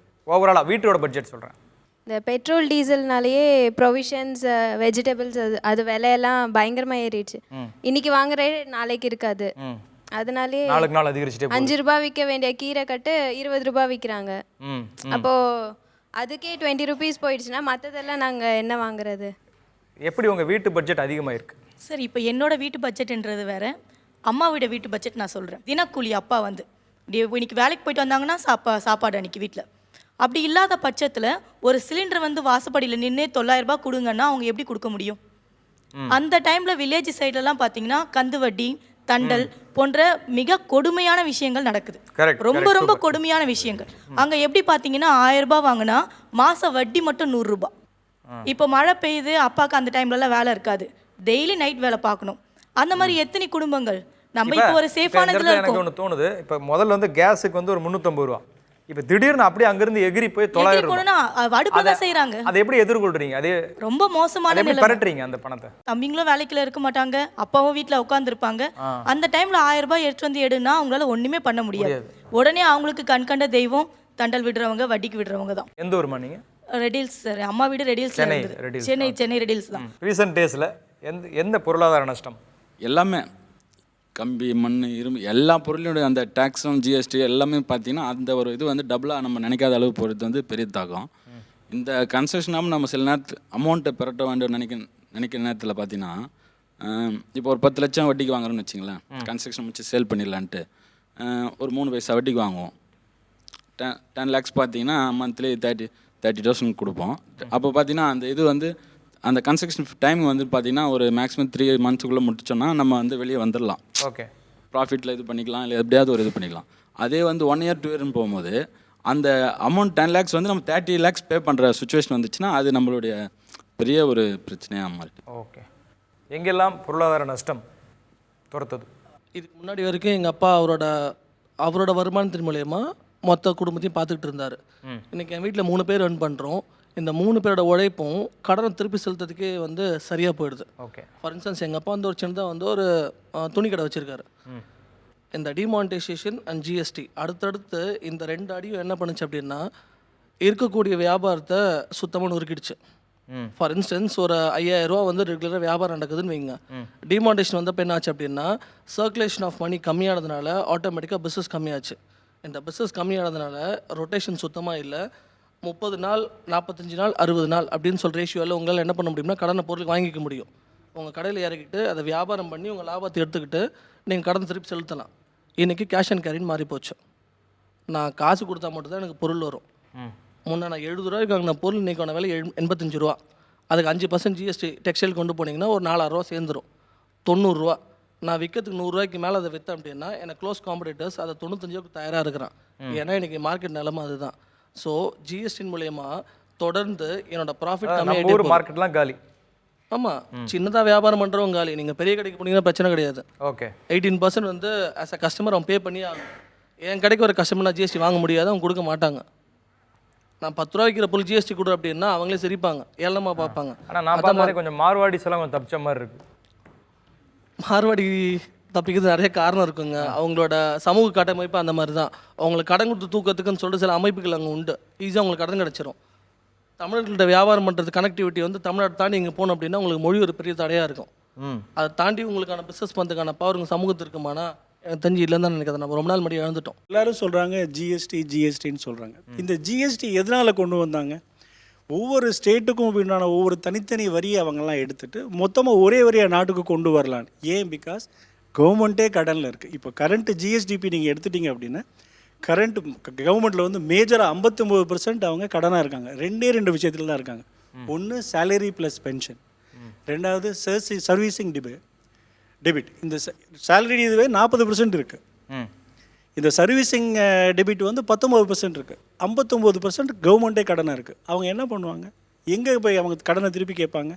ஓவராலாக வீட்டோட பட்ஜெட் சொல்கிறேன். இந்த பெட்ரோல் டீசல்னாலேயே ப்ரொவிஷன்ஸ் வெஜிடபிள்ஸ் அது விலையெல்லாம் பயங்கரமாக ஏறிடுச்சு. இன்னைக்கு வாங்குற நாளைக்கு இருக்காது. அதனாலே நாளுக்கு நாள் அதிகரிச்சுட்டே 5 ரூபாய் விற்க வேண்டிய கீரை கட்டு 20 ரூபாய் விற்கிறாங்க. அப்போது அதுக்கே 20 rupees போயிடுச்சுன்னா மற்றதெல்லாம் நாங்கள் என்ன வாங்குறது? எப்படி உங்கள் வீட்டு பட்ஜெட் அதிகமாக இருக்குது? சார் இப்போ என்னோட வீட்டு பட்ஜெட்ன்றது வேறு, அம்மாவோட வீட்டு பட்ஜெட் நான் சொல்கிறேன். தினக்கூலி அப்பா வந்து இன்னைக்கு வேலைக்கு போயிட்டு வந்தாங்கன்னா சாப்பாடு அன்றைக்கி வீட்டில். அப்படி இல்லாத பட்சத்தில் ஒரு சிலிண்டர் வந்து வாசப்படியில் நின்று 900 ரூபாய் கொடுங்கன்னா அவங்க எப்படி கொடுக்க முடியும்? அந்த டைமில் வில்லேஜ் சைட்லலாம் பார்த்தீங்கன்னா கந்து வட்டி, தண்டல் போன்ற மிக கொடுமையான விஷயங்கள் நடக்குது. ரொம்ப ரொம்ப கொடுமையான விஷயங்கள். அங்கே எப்படி பார்த்தீங்கன்னா 1000 ரூபாய் வாங்கினா மாதம் வட்டி மட்டும் 100 ரூபாய். இப்போ மழை பெய்யுது, அப்பாவுக்கு அந்த டைம்லலாம் வேலை இருக்காது, டெய்லி நைட் வேலை பார்க்கணும். அந்த மாதிரி எத்தனை குடும்பங்கள் நம்ம இப்போ ஒரு சேஃபான இதில் எனக்கு ஒன்று தோணுது. இப்போ முதல்ல வந்து கேஸுக்கு வந்து ஒரு 350 ரூபா, இப்போ திடீர்னு அப்படியே அங்கிருந்து எகிரி போய் 900 ரூபாய் அடுப்பு செய்யறாங்க. அதை எப்படி எதிர்கொள்றீங்க? அதே ரொம்ப மோசமான நிலைமை. பரட்டுறீங்க அந்த பணத்தை. தம்பிங்களும் வேலைக்குள்ள இருக்க மாட்டாங்க, அப்பாவும் வீட்டில் உட்காந்துருப்பாங்க. அந்த டைம்ல 1000 ரூபாய் எடுத்து வந்து எடுனா அவங்களால ஒண்ணுமே பண்ண முடியாது. உடனே அவங்களுக்கு கண்கண்ட தெய்வம் தண்டல் விடுறவங்க, வட்டிக்கு விடுறவங்க தான். எந்த ஊர் நீங்க? ரெடில்ஸ் சார், அம்மா வீடு ரெடில்ஸ். சென்னை ரெடில்ஸ் தான். ரீசன்ட் டேஸ்ல எந்த பொருளாதார நஷ்டம்? எல்லாமே கம்பி, மண், இரும்பு எல்லா பொருளோட அந்த டேக்ஸும் ஜிஎஸ்டி எல்லாமே பார்த்தீங்கன்னா அந்த ஒரு இது வந்து டபுளாக நம்ம நினைக்காத அளவு போகிறது வந்து பெரிய தாக்கம். இந்த கன்செஷனாகவும் நம்ம சில நேரத்தில் அமௌண்ட்டை பெரட்ட வேண்டும் நினைக்கிற நேரத்தில் பார்த்தீங்கன்னா இப்போ ஒரு 10 லட்சம் வட்டிக்கு வாங்குறோன்னு வச்சிங்களேன், கன்ஸ்ட்ரக்ஷன் முடிச்சு சேல் பண்ணிடலான்ட்டு ஒரு 3 பைசா வட்டிக்கு வாங்குவோம். 10 lakhs பார்த்தீங்கன்னா மந்த்லி 30,000 கொடுப்போம். அப்போ பார்த்தீங்கன்னா அந்த இது வந்து அந்த கன்ஸ்ட்ரக்ஷன் டைம் வந்து பார்த்தீங்கன்னா ஒரு மேக்ஸிமம் 3 monthsக்குள்ளே முடிச்சோன்னா நம்ம வந்து வெளியே வந்துடலாம். ஓகே, ப்ராஃபிட்டில் இது பண்ணிக்கலாம், இல்லை எப்படியாவது ஒரு இது பண்ணிக்கலாம். அதே வந்து 1 year 2 yearன்னு போகும்போது அந்த அமௌண்ட் 10 lakhs வந்து நம்ம 30 lakhs பே பண்ணுற சுச்சுவேஷன் வந்துச்சுன்னா அது நம்மளுடைய பெரிய ஒரு பிரச்சனையாக மாறிட்டு. ஓகே, எங்கெல்லாம் பொருளாதார நஷ்டம் துரத்துது? இதுக்கு முன்னாடி வரைக்கும் எங்கள் அப்பா அவரோட வருமானத்தின் மூலயமா மொத்த குடும்பத்தையும் பார்த்துக்கிட்டு இருந்தார். இன்றைக்கி என் வீட்டில் 3 பேர் ரன் பண்ணுறோம். இந்த 3 பேரோட உழைப்பும் கடனை திருப்பி செலுத்துறதுக்கே வந்து சரியாக போயிடுது. ஓகே, ஃபார் இன்ஸ்டன்ஸ் எங்கள் அப்பா வந்து ஒரு சின்னதாக வந்து ஒரு துணி கடை வச்சுருக்காரு. இந்த டிமானிட்டைசேஷன் அண்ட் ஜிஎஸ்டி அடுத்தடுத்து இந்த 2 அடியும் என்ன பண்ணுச்சு அப்படின்னா இருக்கக்கூடிய வியாபாரத்தை சுத்தமாக நொறுக்கிடுச்சு. ஃபார் இன்ஸ்டன்ஸ் ஒரு 5,000 ரூபா வந்து ரெகுலராக வியாபாரம் நடக்குதுன்னு வைங்க. டிமானிட்டேஷன் வந்தப்போ என்ன ஆச்சு அப்படின்னா சர்க்குலேஷன் ஆஃப் மணி கம்மியானதுனால ஆட்டோமேட்டிக்காக பிஸ்னஸ் கம்மியாச்சு. இந்த பிஸ்னஸ் கம்மியானதுனால ரொட்டேஷன் சுத்தமாக இல்லை. 30 நாள் 45 நாள் 60 நாள் அப்படின்னு சொல்கிற ரேஷியோவில் உங்களால் என்ன பண்ண முடியும்னா கடனை பொருளுக்கு வாங்கிக்க முடியும். உங்கள் கடையில் இறக்கிட்டு அதை வியாபாரம் பண்ணி உங்கள் லாபத்தை எடுத்துக்கிட்டு நீங்கள் கடன் திருப்பி செலுத்தலாம். இன்றைக்கி கேஷ் அண்ட் கேரின்னு மாறி போச்சு. நான் காசு கொடுத்தா மட்டும்தான் எனக்கு பொருள் வரும். முன்னே நான் 70 ரூபாய்க்கு வாங்கின பொருள் இன்றைக்கான விலை 85 ரூபா. அதுக்கு 5% ஜிஎஸ்டி டெக்ஸ்டைல் கொண்டு போனீங்கன்னா ஒரு 4,000 ரூபா சேர்ந்துடும். 90 ரூபா. நான் விற்கிறதுக்கு 100 ரூபாய்க்கு மேலே அதை விற்றேன் அப்படின்னா எனக்கு க்ளோஸ் காம்படிட்டர்ஸ் அதை 95 தயாராக இருக்கிறான். ஏன்னா இன்றைக்கி மார்க்கெட் நிலமை அதுதான். ஸோ ஜிஎஸ்டின் மூலயமா தொடர்ந்து என்னோட ப்ராஃபிட் கம்மியாக மார்க்கெட்லாம் காலி. ஆமாம், சின்னதாக வியாபாரம் பண்ணுறவங்க காலி. நீங்கள் பெரிய கடைக்கு போனீங்கன்னா பிரச்சனை கிடையாது. ஓகே, 18% வந்து ஆஸ் அ கஸ்டமர் அவன் பே பண்ணி ஆகும். என் கடைக்கு ஒரு கஸ்டமர்னா ஜிஎஸ்டி வாங்க முடியாது, அவங்க கொடுக்க மாட்டாங்க. நான் 10 ரூபா விற்கிற பொருள் ஜிஎஸ்டி கொடு அப்படின்னா அவங்களே சிரிப்பாங்க, ஏளனமாக பார்ப்பாங்க. ஆனால் நான் பார்த்த மாதிரி கொஞ்சம் மார்வாடிஸ் எல்லாம் கொஞ்சம் தப்பிச்ச மாதிரி இருக்கு. மார்வாடி தப்பிக்கிறது நிறைய காரணம் இருக்குங்க. அவங்களோட சமூக கட்டமைப்பு அந்த மாதிரி தான். அவங்களுக்கு கடன் கொடுத்து தூக்கத்துக்குன்னு சொல்லிட்டு சில அமைப்புகள் அங்கே உண்டு. ஈஸியாக அவங்களுக்கு கடன் கிடச்சிரும். தமிழர்கள்ட்ட வியாபாரம் பண்ணுறது கனெக்டிவிட்டி வந்து தமிழ்நாடு தாண்டி இங்கே போகணும் அப்படின்னா உங்களுக்கு மொழி ஒரு பெரிய தடையாக இருக்கும். அதை தாண்டி உங்களுக்கான பிஸ்னஸ் பண்ணுறதுக்கான பவர் உங்கள் சமூகத்தில் இருக்குமானா எனக்கு தெரிஞ்சு இல்லைன்னு தான் நினைக்கிறேன். நம்ம ரொம்ப நாள் முன்னாடி இழந்துட்டோம். எல்லாரும் சொல்கிறாங்க ஜிஎஸ்டின்னு சொல்கிறாங்க. இந்த ஜிஎஸ்டி எதனால் கொண்டு வந்தாங்க? ஒவ்வொரு ஸ்டேட்டுக்கும் உண்டான ஒவ்வொரு தனித்தனி வரியை அவங்கெல்லாம் எடுத்துகிட்டு மொத்தமாக ஒரே வரியாக நாட்டுக்கு கொண்டு வரலான்னு. ஏன்? பிகாஸ் கவர்மெண்ட்டே கடனில் இருக்குது. இப்போ கரண்ட்டு ஜிஎஸ்டிபி நீங்கள் எடுத்துட்டிங்க அப்படின்னா கரண்ட் கவர்மெண்ட்டில் வந்து மேஜராக 59% அவங்க கடனாக இருக்காங்க. 2 விஷயத்தில் தான் இருக்காங்க. ஒன்று சேலரி ப்ளஸ் பென்ஷன், ரெண்டாவது சர்வீசிங் டெபிட். இந்த சேலரி இதுவே 40% இருக்குது. இந்த சர்வீசிங் டெபிட் வந்து 19% இருக்குது. 59% கவர்மெண்ட்டே கடனாக இருக்குது. அவங்க என்ன பண்ணுவாங்க? எங்கே போய் அவங்க கடனை திருப்பி கேட்பாங்க?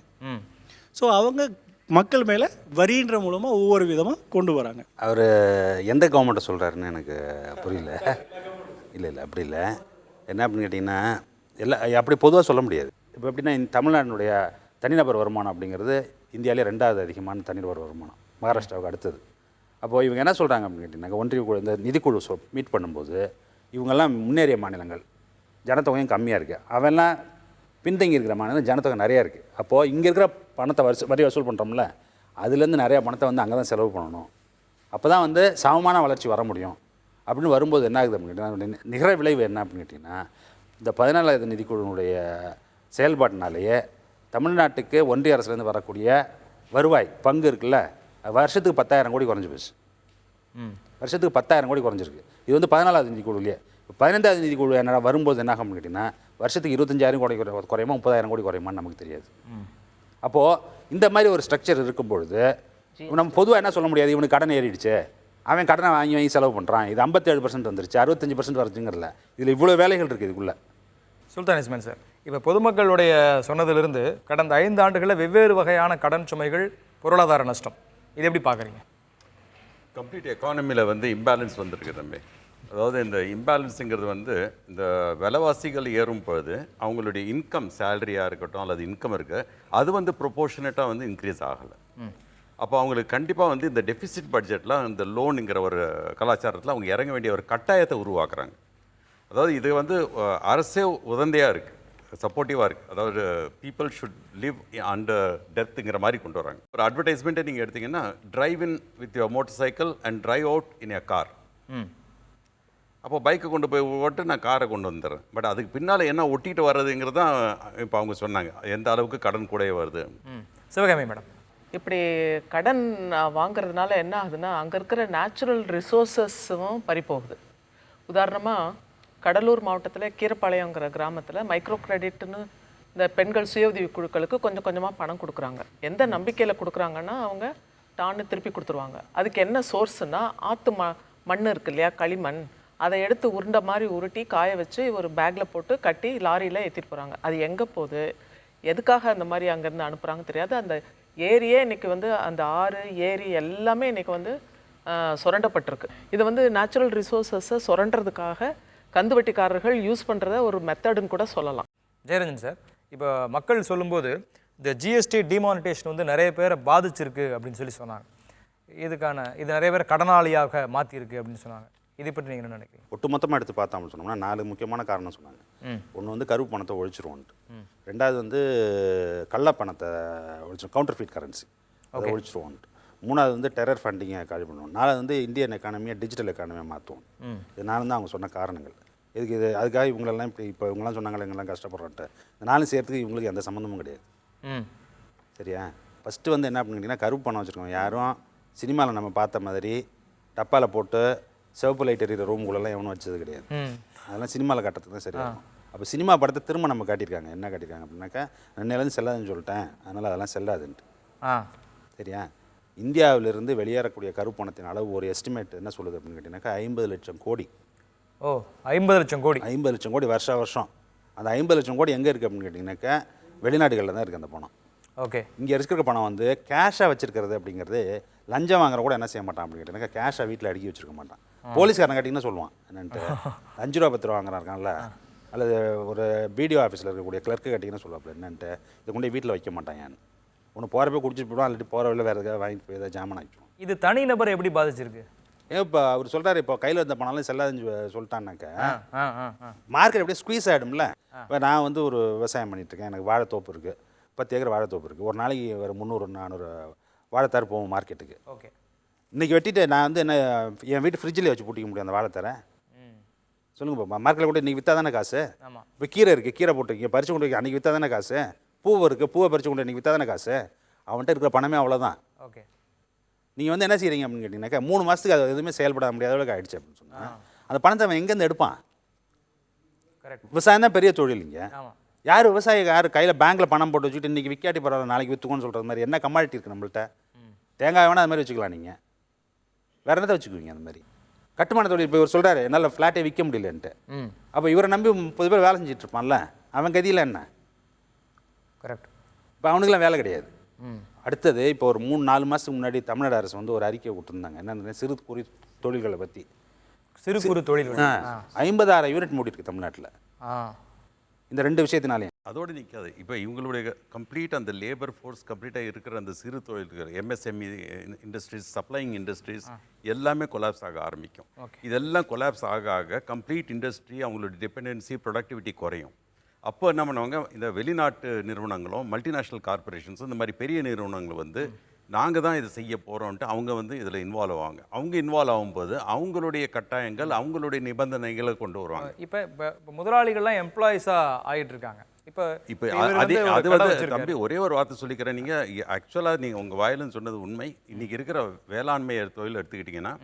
ஸோ அவங்க மக்கள் மேலே வரின்ற மூலமாக ஒவ்வொரு விதமாக கொண்டு வராங்க. அவர் எந்த கவர்மெண்ட்டை சொல்கிறாருன்னு எனக்கு புரியல. இல்லை அப்படி இல்லை. என்ன அப்படின்னு கேட்டிங்கன்னா அப்படி பொதுவாக சொல்ல முடியாது. இப்போ எப்படின்னா தமிழ்நாட்டினுடைய தனிநபர் வருமானம் அப்படிங்கிறது இந்தியாவிலே 2வது அதிகமான தனிநபர் வருமானம், மகாராஷ்டிராவுக்கு அடுத்தது. அப்போது இவங்க என்ன சொல்கிறாங்க அப்படின்னு கேட்டிங்கன்னா ஒன்றிய குழு இந்த நிதிக்குழு மீட் பண்ணும்போது இவங்கெல்லாம் முன்னேறிய மாநிலங்கள், ஜனத்தொகையும் கம்மியாக இருக்குது. அவெல்லாம் பின்தங்கி இருக்கிற மாநிலம் ஜனத்தொகை நிறையா இருக்குது. அப்போது இங்கே இருக்கிற பணத்தை வரி வசூல் பண்ணுறோம்ல, அதுலேருந்து நிறையா பணத்தை வந்து அங்கே தான் செலவு பண்ணணும். அப்போ தான் வந்து சமமான வளர்ச்சி வர முடியும். அப்படின்னு வரும்போது என்ன ஆகுது அப்படின்னு கேட்டிங்கன்னா நிகர விளைவு என்ன அப்படின்னு கேட்டிங்கன்னா இந்த 14வது நிதிக்குழுனுடைய செயல்பாட்டினாலேயே தமிழ்நாட்டுக்கு ஒன்றிய அரசுலேருந்து வரக்கூடிய வருவாய் பங்கு இருக்குல்ல, வருஷத்துக்கு 10,000 கோடி குறைஞ்சி போச்சு. வருஷத்துக்கு 10,000 கோடி குறைஞ்சிருக்கு. இது வந்து 14வது நிதிக்குழுலையே. 15வது நிதிக்குழு என்ன வரும்போது என்ன ஆகும் கேட்டிங்கன்னா வருஷத்துக்கு 25,000 கோடி குறையுமா 30,000 கோடி குறையுமான்னு நமக்கு தெரியாது. அப்போது இந்த மாதிரி ஒரு ஸ்ட்ரக்சர் இருக்கும்பொழுது நம்ம பொதுவாக என்ன சொல்ல முடியாது, இவனுக்கு கடன் ஏறிடுச்சு, அவன் கடனை வாங்கி செலவு பண்ணுறான், இது 57% வந்துருச்சு, 65% வருதுங்கிறல. இதில் இவ்வளோ வேலைகள் இருக்குது இதுக்குள்ளே. சுல்தான் இஸ்மாயில் சார், இப்போ பொதுமக்களுடைய சொன்னதிலிருந்து கடந்த 5 ஆண்டுகளில் வெவ்வேறு வகையான கடன் சுமைகள், பொருளாதார நஷ்டம், இது எப்படி பார்க்குறீங்க? கம்ப்ளீட் எக்கானமியில் வந்து இம்பேலன்ஸ் வந்துருக்கு தம்பி. அதாவது இந்த இம்பேலன்ஸுங்கிறது வந்து இந்த விலைவாசிகள் ஏறும் பொழுது அவங்களுடைய இன்கம், சேலரியாக இருக்கட்டும் அல்லது இன்கம் இருக்குது, அது வந்து ப்ரொபோர்ஷனேட்டாக வந்து இன்க்ரீஸ் ஆகலை. அப்போ அவங்களுக்கு கண்டிப்பாக வந்து இந்த டெஃபிசிட் பட்ஜெட்டில் இந்த லோனுங்கிற ஒரு கலாச்சாரத்தில் அவங்க இறங்க வேண்டிய ஒரு கட்டாயத்தை உருவாக்குறாங்க. அதாவது இது வந்து அரசே உதந்தையாக இருக்குது. சப்போர்ட்டிவாக இருக்குது. அதாவது பீப்புள் ஷுட் லிவ் அண்டர் டெத்துங்கிற மாதிரி கொண்டு வராங்க. ஒரு அட்வர்டைஸ்மெண்ட்டை நீங்கள் எடுத்தீங்கன்னா drive in with your motor cycle and drive out in a car. அப்போ பைக்கை கொண்டு போய் ஓட்டு நான் காரை கொண்டு வந்துடுறேன். பட் அதுக்கு பின்னால் என்ன ஒட்டிட்டு வர்றதுங்கிறது தான் இப்போ அவங்க சொன்னாங்க, எந்த அளவுக்கு கடன் கூடயே வருது. சிவகாமி மேடம், இப்படி கடன் வாங்குறதுனால என்ன ஆகுதுன்னா அங்கே இருக்கிற நேச்சுரல் ரிசோர்ஸஸும் பறிப்போகுது. உதாரணமாக கடலூர் மாவட்டத்தில் கீரப்பாளையங்கிற கிராமத்தில் மைக்ரோ கிரெடிட்னு இந்த பெண்கள் சுய உதவி குழுக்களுக்கு கொஞ்சம் கொஞ்சமாக பணம் கொடுக்குறாங்க. எந்த நம்பிக்கையில் கொடுக்குறாங்கன்னா அவங்க டான்னு திருப்பி கொடுத்துருவாங்க. அதுக்கு என்ன சோர்ஸுன்னா ஆற்று மண் இருக்கு இல்லையா, களிமண், அதை எடுத்து உருண்டை மாதிரி உருட்டி காய வச்சு ஒரு பேக்கில் போட்டு கட்டி லாரியில் ஏற்றிட்டு போகிறாங்க. அது எங்கே போகுது, எதுக்காக அந்த மாதிரி அங்கேருந்து அனுப்புகிறாங்க தெரியாது. அந்த ஏரியே இன்றைக்கி வந்து அந்த ஆறு ஏரி எல்லாமே இன்றைக்கி வந்து சுரண்டப்பட்டிருக்கு. இது வந்து நேச்சுரல் ரிசோர்ஸஸை சுரண்டுறதுக்காக கந்துவட்டிக்காரர்கள் யூஸ் பண்ணுறத ஒரு மெத்தடுன்னு கூட சொல்லலாம். ஜெயரஞ்சன் சார், இப்போ மக்கள் சொல்லும்போது இந்த ஜிஎஸ்டி டிமானிட்டேஷன் வந்து நிறைய பேரை பாதிச்சிருக்கு அப்படின்னு சொன்னாங்க. இது நிறைய பேர் கடனாளியாக மாற்றிருக்கு அப்படின்னு சொன்னாங்க. இதை பற்றி நீங்கள் என்ன நினைக்கிறீங்க? ஒட்டுமொத்தமாக எடுத்து பார்த்தோம்னு சொன்னோம்னா 4 முக்கியமான காரணம் சொன்னாங்க. ஒன்று வந்து கருப்பு பணத்தை ஒழிச்சிருவோன்ட்டு, ரெண்டாவது வந்து கள்ள பணத்தை ஒழிச்சிரும், கவுண்டர்ஃபீட் கரன்சி அதை ஒழிச்சிருவோன்ட்டு, மூணாவது வந்து டெரர் ஃபண்டிங்கை காலி பண்ணுவோம், நாலாவது வந்து இந்தியன் எக்கானமியை டிஜிட்டல் எக்கானமியாக மாற்றுவோம். இது 4 தான் அவங்க சொன்ன காரணங்கள். இதுக்கு அதுக்காக இவங்களெல்லாம் இப்போ இவங்கெல்லாம் சொன்னாங்களே எங்கெல்லாம் கஷ்டப்படுறோன்ட்டு, இந்த 4 சேர்த்துக்கு இவங்களுக்கு எந்த சம்மந்தமும் கிடையாது. சரியா? ஃபஸ்ட்டு வந்து என்ன அப்படின்னு கேட்டிங்கன்னா, கருப்பு பணம் வச்சுருக்கோம். யாரும் சினிமாவில் நம்ம பார்த்த மாதிரி டப்பாவில் போட்டு சிவப்பு லைட் எறிகிற ரூம்குள்ளெல்லாம் எவனும் வச்சது கிடையாது. அதெல்லாம் சினிமாவில் காட்டுறதுக்கு தான் சரியா. அப்போ சினிமா படத்தை திரும்ப நம்ம காட்டியிருக்காங்க. என்ன காட்டியிருக்காங்க அப்படின்னாக்கா, நிலையிலேருந்து செல்லாதுன்னு சொல்லிட்டேன், அதனால் அதெல்லாம் செல்லாதுன்ட்டு. சரியா? இந்தியாவிலிருந்து வெளியேறக்கூடிய கருப்பு பணத்தின் அளவு ஒரு எஸ்டிமேட் என்ன சொல்லுது அப்படின்னு கேட்டிங்கனாக்கா 50 லட்சம் கோடி. 50 லட்சம் கோடி 50 லட்சம் கோடி வருஷம். அந்த 50 லட்சம் கோடி எங்கே இருக்குது அப்படின்னு கேட்டிங்கனாக்கா வெளிநாடுகளில் தான் இருக்குது அந்த பணம். ஓகே. இங்கே இருக்கிற பணம் வந்து கேஷாக வச்சுருக்கிறது அப்படிங்கிறது, லஞ்சம் வாங்குற கூட என்ன செய்ய மாட்டான் அப்படின்னு கேட்டிங்கனாக்கா கேஷாக வீட்டில் அடுக்கி வச்சுருக்க மாட்டான். போலீஸ்காரன் கேட்டிங்கன்னா சொல்லுவான் என்னன்ட்டு, 5 ரூபா 10 ரூபா வாங்குறாருக்கான்ல, அல்லது ஒரு பிடிஓ ஆஃபீஸில் இருக்கக்கூடிய கிளர்க்கு கேட்டிங்கன்னா சொல்லுவாப்புல என்னன்ட்டு, இதை கொண்டு வீட்டில் வைக்க மாட்டான். ஒன்று போகிறப்ப குடிச்சிட்டு போய்டுவான், அல்லது போகிற வழியில் வேறு எதாவது வாங்கிட்டு போய் எதாவது ஜாமான் ஆகிடுவோம். இது தனி நபரை எப்படி பாதிச்சிருக்கு? இப்போ அவர் சொல்கிறாரு, இப்போ கையில் இருந்த பணம்லாம் செல்லாதுன்னு சொல்லிட்டான்னாக்கா மார்க்கெட் அப்படியே ஸ்குவீஸ் ஆகிடும்ல. இப்போ நான் வந்து ஒரு விவசாயம் பண்ணிகிட்ருக்கேன், எனக்கு வாழைத்தோப்பு இருக்குது, 10 ஏக்கர் வாழைத்தோப்பு இருக்குது. ஒரு நாளைக்கு ஒரு 300-400 வாழைத்தார் போவோம் மார்க்கெட்டுக்கு. ஓகே. இன்றைக்கி வெட்டிட்டு நான் வந்து என்ன என் வீட்டு ஃப்ரிட்ஜில் வச்சு பூட்டிக்க முடியும் அந்த வாழைத்தாரை? சொல்லுங்கள் பாப்பா. மார்க்கெட்டில் கூட இன்றைக்கி விற்றா தானே காசு. இப்போ கீரை இருக்குது, கீரை போட்டுருக்கீங்க, பறிச்சு கொண்டு வைக்க அன்றைக்கி விற்றா தானே காசு. பூவை இருக்குது, பூவை பறிச்சு கொண்டு இன்றைக்கி விற்றா தானே காசு. அவன்கிட்ட இருக்கிற பணமே அவ்வளோதான். ஓகே. நீங்கள் வந்து என்ன செய்கிறீங்க அப்படின்னு கேட்டிங்கனாக்கா 3 மாதத்துக்கு அது எதுவுமே செயல்பட முடியாத அளவுக்கு ஆகிடுச்சு அப்படின்னு சொன்னால் அந்த பணத்தை அவன் எங்கேருந்து எடுப்பான்? விவசாயம் தான் பெரிய தொழில். இங்கே யார் விவசாயி யார் கையில் பேங்க்கில் பணம் போட்டு வச்சுக்கிட்டு இன்றைக்கி விற்காட்டி பரவாயில்ல நாளைக்கு விற்றுக்கோன்னு சொல்கிறது மாதிரி என்ன கமாடிட்டி இருக்குது நம்மள்கிட்ட? தேங்காய் வேணால் அது மாதிரி வச்சுக்கலாம், நீங்கள் வேறு என்னத்தை வச்சுக்குவீங்க? அந்த மாதிரி கட்டுமான தொழில். இப்போ இவர் சொல்கிறாரு என்னால் ஃப்ளாட்டே விற்க முடியலன்ட்டு. அப்போ இவரை நம்பி 30 பேர் வேலை செஞ்சுட்டு இருப்பான்ல, அவன் கதியில் என்ன? கரெக்ட். இப்போ அவனுக்குலாம் வேலை கிடையாது. அடுத்தது இப்போ ஒரு 3-4 மாதத்துக்கு முன்னாடி தமிழ்நாடு அரசு வந்து ஒரு அறிக்கை விட்டுருந்தாங்க, என்னென்ன சிறு குறு தொழில்களை பற்றி. சிறு குறு தொழில்கள் 50,000 யூனிட் மூடிருக்கு தமிழ்நாட்டில் இந்த 2 விஷயத்தினாலே. அதோடு நிற்காது. இப்போ இவங்களுடைய கம்ப்ளீட் அந்த லேபர் ஃபோர்ஸ் கம்ப்ளீட்டாக இருக்கிற அந்த சிறு தொழில்கள், எம்எஸ்எம்இ இண்டஸ்ட்ரீஸ், சப்ளையிங் இண்டஸ்ட்ரீஸ் எல்லாமே கொலாப்ஸ் ஆக ஆரம்பிக்கும். இதெல்லாம் கொலாப்ஸ் ஆக ஆக கம்ப்ளீட் இண்டஸ்ட்ரி அவங்களுடைய டிபெண்டன்சி ப்ரொடக்டிவிட்டி குறையும். அப்போ என்ன பண்ணுவாங்க, இந்த வெளிநாட்டு நிறுவனங்களும் மல்டிநேஷ்னல் கார்பரேஷன்ஸும் இந்த மாதிரி பெரிய நிறுவனங்கள் வந்து நாங்கள் தான் இதை செய்ய போகிறோன்ட்டு அவங்க வந்து இதில் இன்வால்வ் ஆவாங்க. அவங்க இன்வால்வ் ஆகும்போது அவங்களுடைய கட்டாயங்கள் அவங்களுடைய நிபந்தனைகளை கொண்டு வருவாங்க. இப்போ முதலாளிகள்லாம் எம்ப்ளாயிஸாக ஆகிட்டு இருக்காங்க. இப்போ அது வந்து தம்பி ஒரே ஒரு வார்த்தை சொல்லிக்கிறேன். நீங்கள் ஆக்சுவலாக நீங்கள் உங்கள் வாயிலுன்னு சொன்னது உண்மை. இன்றைக்கி இருக்கிற வேளாண்மை தொழில் எடுத்துக்கிட்டிங்கன்னா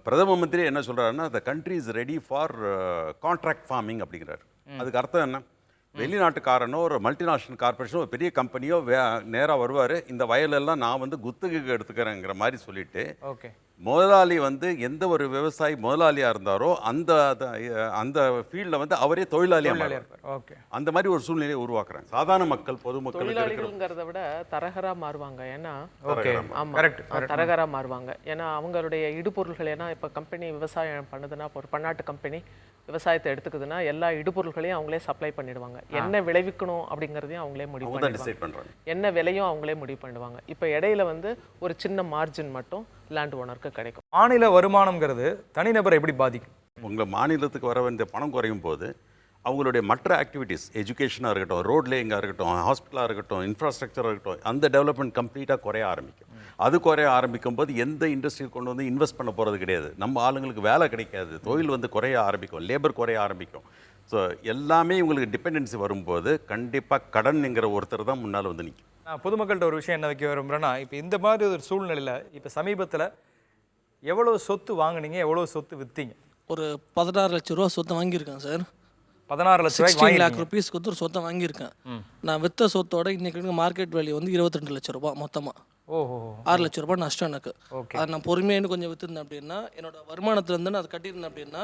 பிரதம மந்திரி என்ன சொல்கிறாருன்னா, the country is ready for contract farming அப்படிங்கிறார். அதுக்கு அர்த்தம் என்ன? வெளிநாட்டுக்காரனோ ஒரு மல்டிநேஷ்னல் கார்பரேஷனோ ஒரு பெரிய கம்பெனியோ நேராக வருவார், இந்த வயலெல்லாம் நான் வந்து குத்தகைக்கு எடுத்துக்கிறேங்கிற மாதிரி சொல்லிட்டு முதலாளி வந்து எந்த ஒரு விவசாயி முதலாளியாக இருந்தாரோ அந்த அந்த ஃபீல்டில் வந்து அவரே தொழிலாளியாக இருப்பார். அந்த மாதிரி ஒரு சூழ்நிலையை உருவாக்குறாங்க. சாதாரண மக்கள் பொதுமக்கள் தொழிலாளிகள்ங்கிறத விட தரகராக மாறுவாங்க. ஏன்னா தரகராக மாறுவாங்க. ஏன்னா அவங்களுடைய இடுபொருள்கள், ஏன்னா இப்போ கம்பெனி விவசாயம் பண்ணுதுன்னா, ஒரு பன்னாட்டு கம்பெனி விவசாயத்தை எடுத்துக்குதுன்னா எல்லா இடுபொருள்களையும் அவங்களே சப்ளை பண்ணிடுவாங்க. என்ன விளைவிக்கணும் அப்படிங்கிறதையும் அவங்களே முடிவு பண்ணுவாங்க, என்ன விலையும் அவங்களே முடிவு பண்ணுவாங்க. இப்போ இடையில வந்து ஒரு சின்ன மார்ஜின் மட்டும் லேண்ட் ஓனருக்கு கிடைக்கும். மாநில வருமானம்ங்கிறது தனிநபரை எப்படி பாதிக்கும்? உங்கள் மாநிலத்துக்கு வர வேண்டிய பணம் குறையும் போது அவங்களுடைய மற்ற ஆக்டிவிட்டீஸ் எஜுகேஷனாக இருக்கட்டும், ரோட் லேயிங்காக இருக்கட்டும், ஹாஸ்பிட்டலாக இருக்கட்டும், இன்ஃப்ராஸ்ட்ரக்சராக இருக்கட்டும், அந்த டெவலப்மெண்ட் கம்ப்ளீட்டாக குறைய ஆரம்பிக்கும். அது குறைய ஆரம்பிக்கும் போது எந்த இண்டஸ்ட்ரியில் கொண்டு வந்து இன்வெஸ்ட் பண்ண போகிறது கிடையாது. நம்ம ஆளுங்களுக்கு வேலை கிடைக்காது, தொழில் வந்து குறைய ஆரம்பிக்கும், லேபர் குறைய ஆரம்பிக்கும். ஸோ எல்லாமே இவங்களுக்கு டிபெண்டன்சி வரும்போது கண்டிப்பாக கடன்ங்கிற ஒருத்தர் தான் முன்னால் வந்து நிற்கும். நான் பொதுமக்கள்கிட்ட ஒரு விஷயம் என்ன வைக்க விரும்புகிறேன்னா, இப்போ இந்த மாதிரி ஒரு சூழ்நிலையில் இப்போ சமீபத்தில் எவ்வளோ சொத்து வாங்குனீங்க, எவ்வளோ சொத்து விற்றீங்க? ஒரு 16 லட்ச ரூபா சொத்தை வாங்கியிருக்கேன் சார். 16 லட்ச ரூபாய்க்கு 16 lakh rupees கொடுத்து ஒரு சொத்தை வாங்கியிருக்கேன். நான் விற்ற சொத்தோட இன்னைக்கு மார்க்கெட் வேல்யூ வந்து 22 லட்ச ரூபா மொத்தமாக. ஓஹோ. 6 லட்ச ரூபாய் நஷ்டம் எனக்கு. அது நான் பொறுமையாக இன்னும் கொஞ்சம் விற்றுருந்தேன் அப்படின்னா, என்னோட வருமானத்துலேருந்து நான் அதை கட்டியிருந்தேன் அப்படின்னா,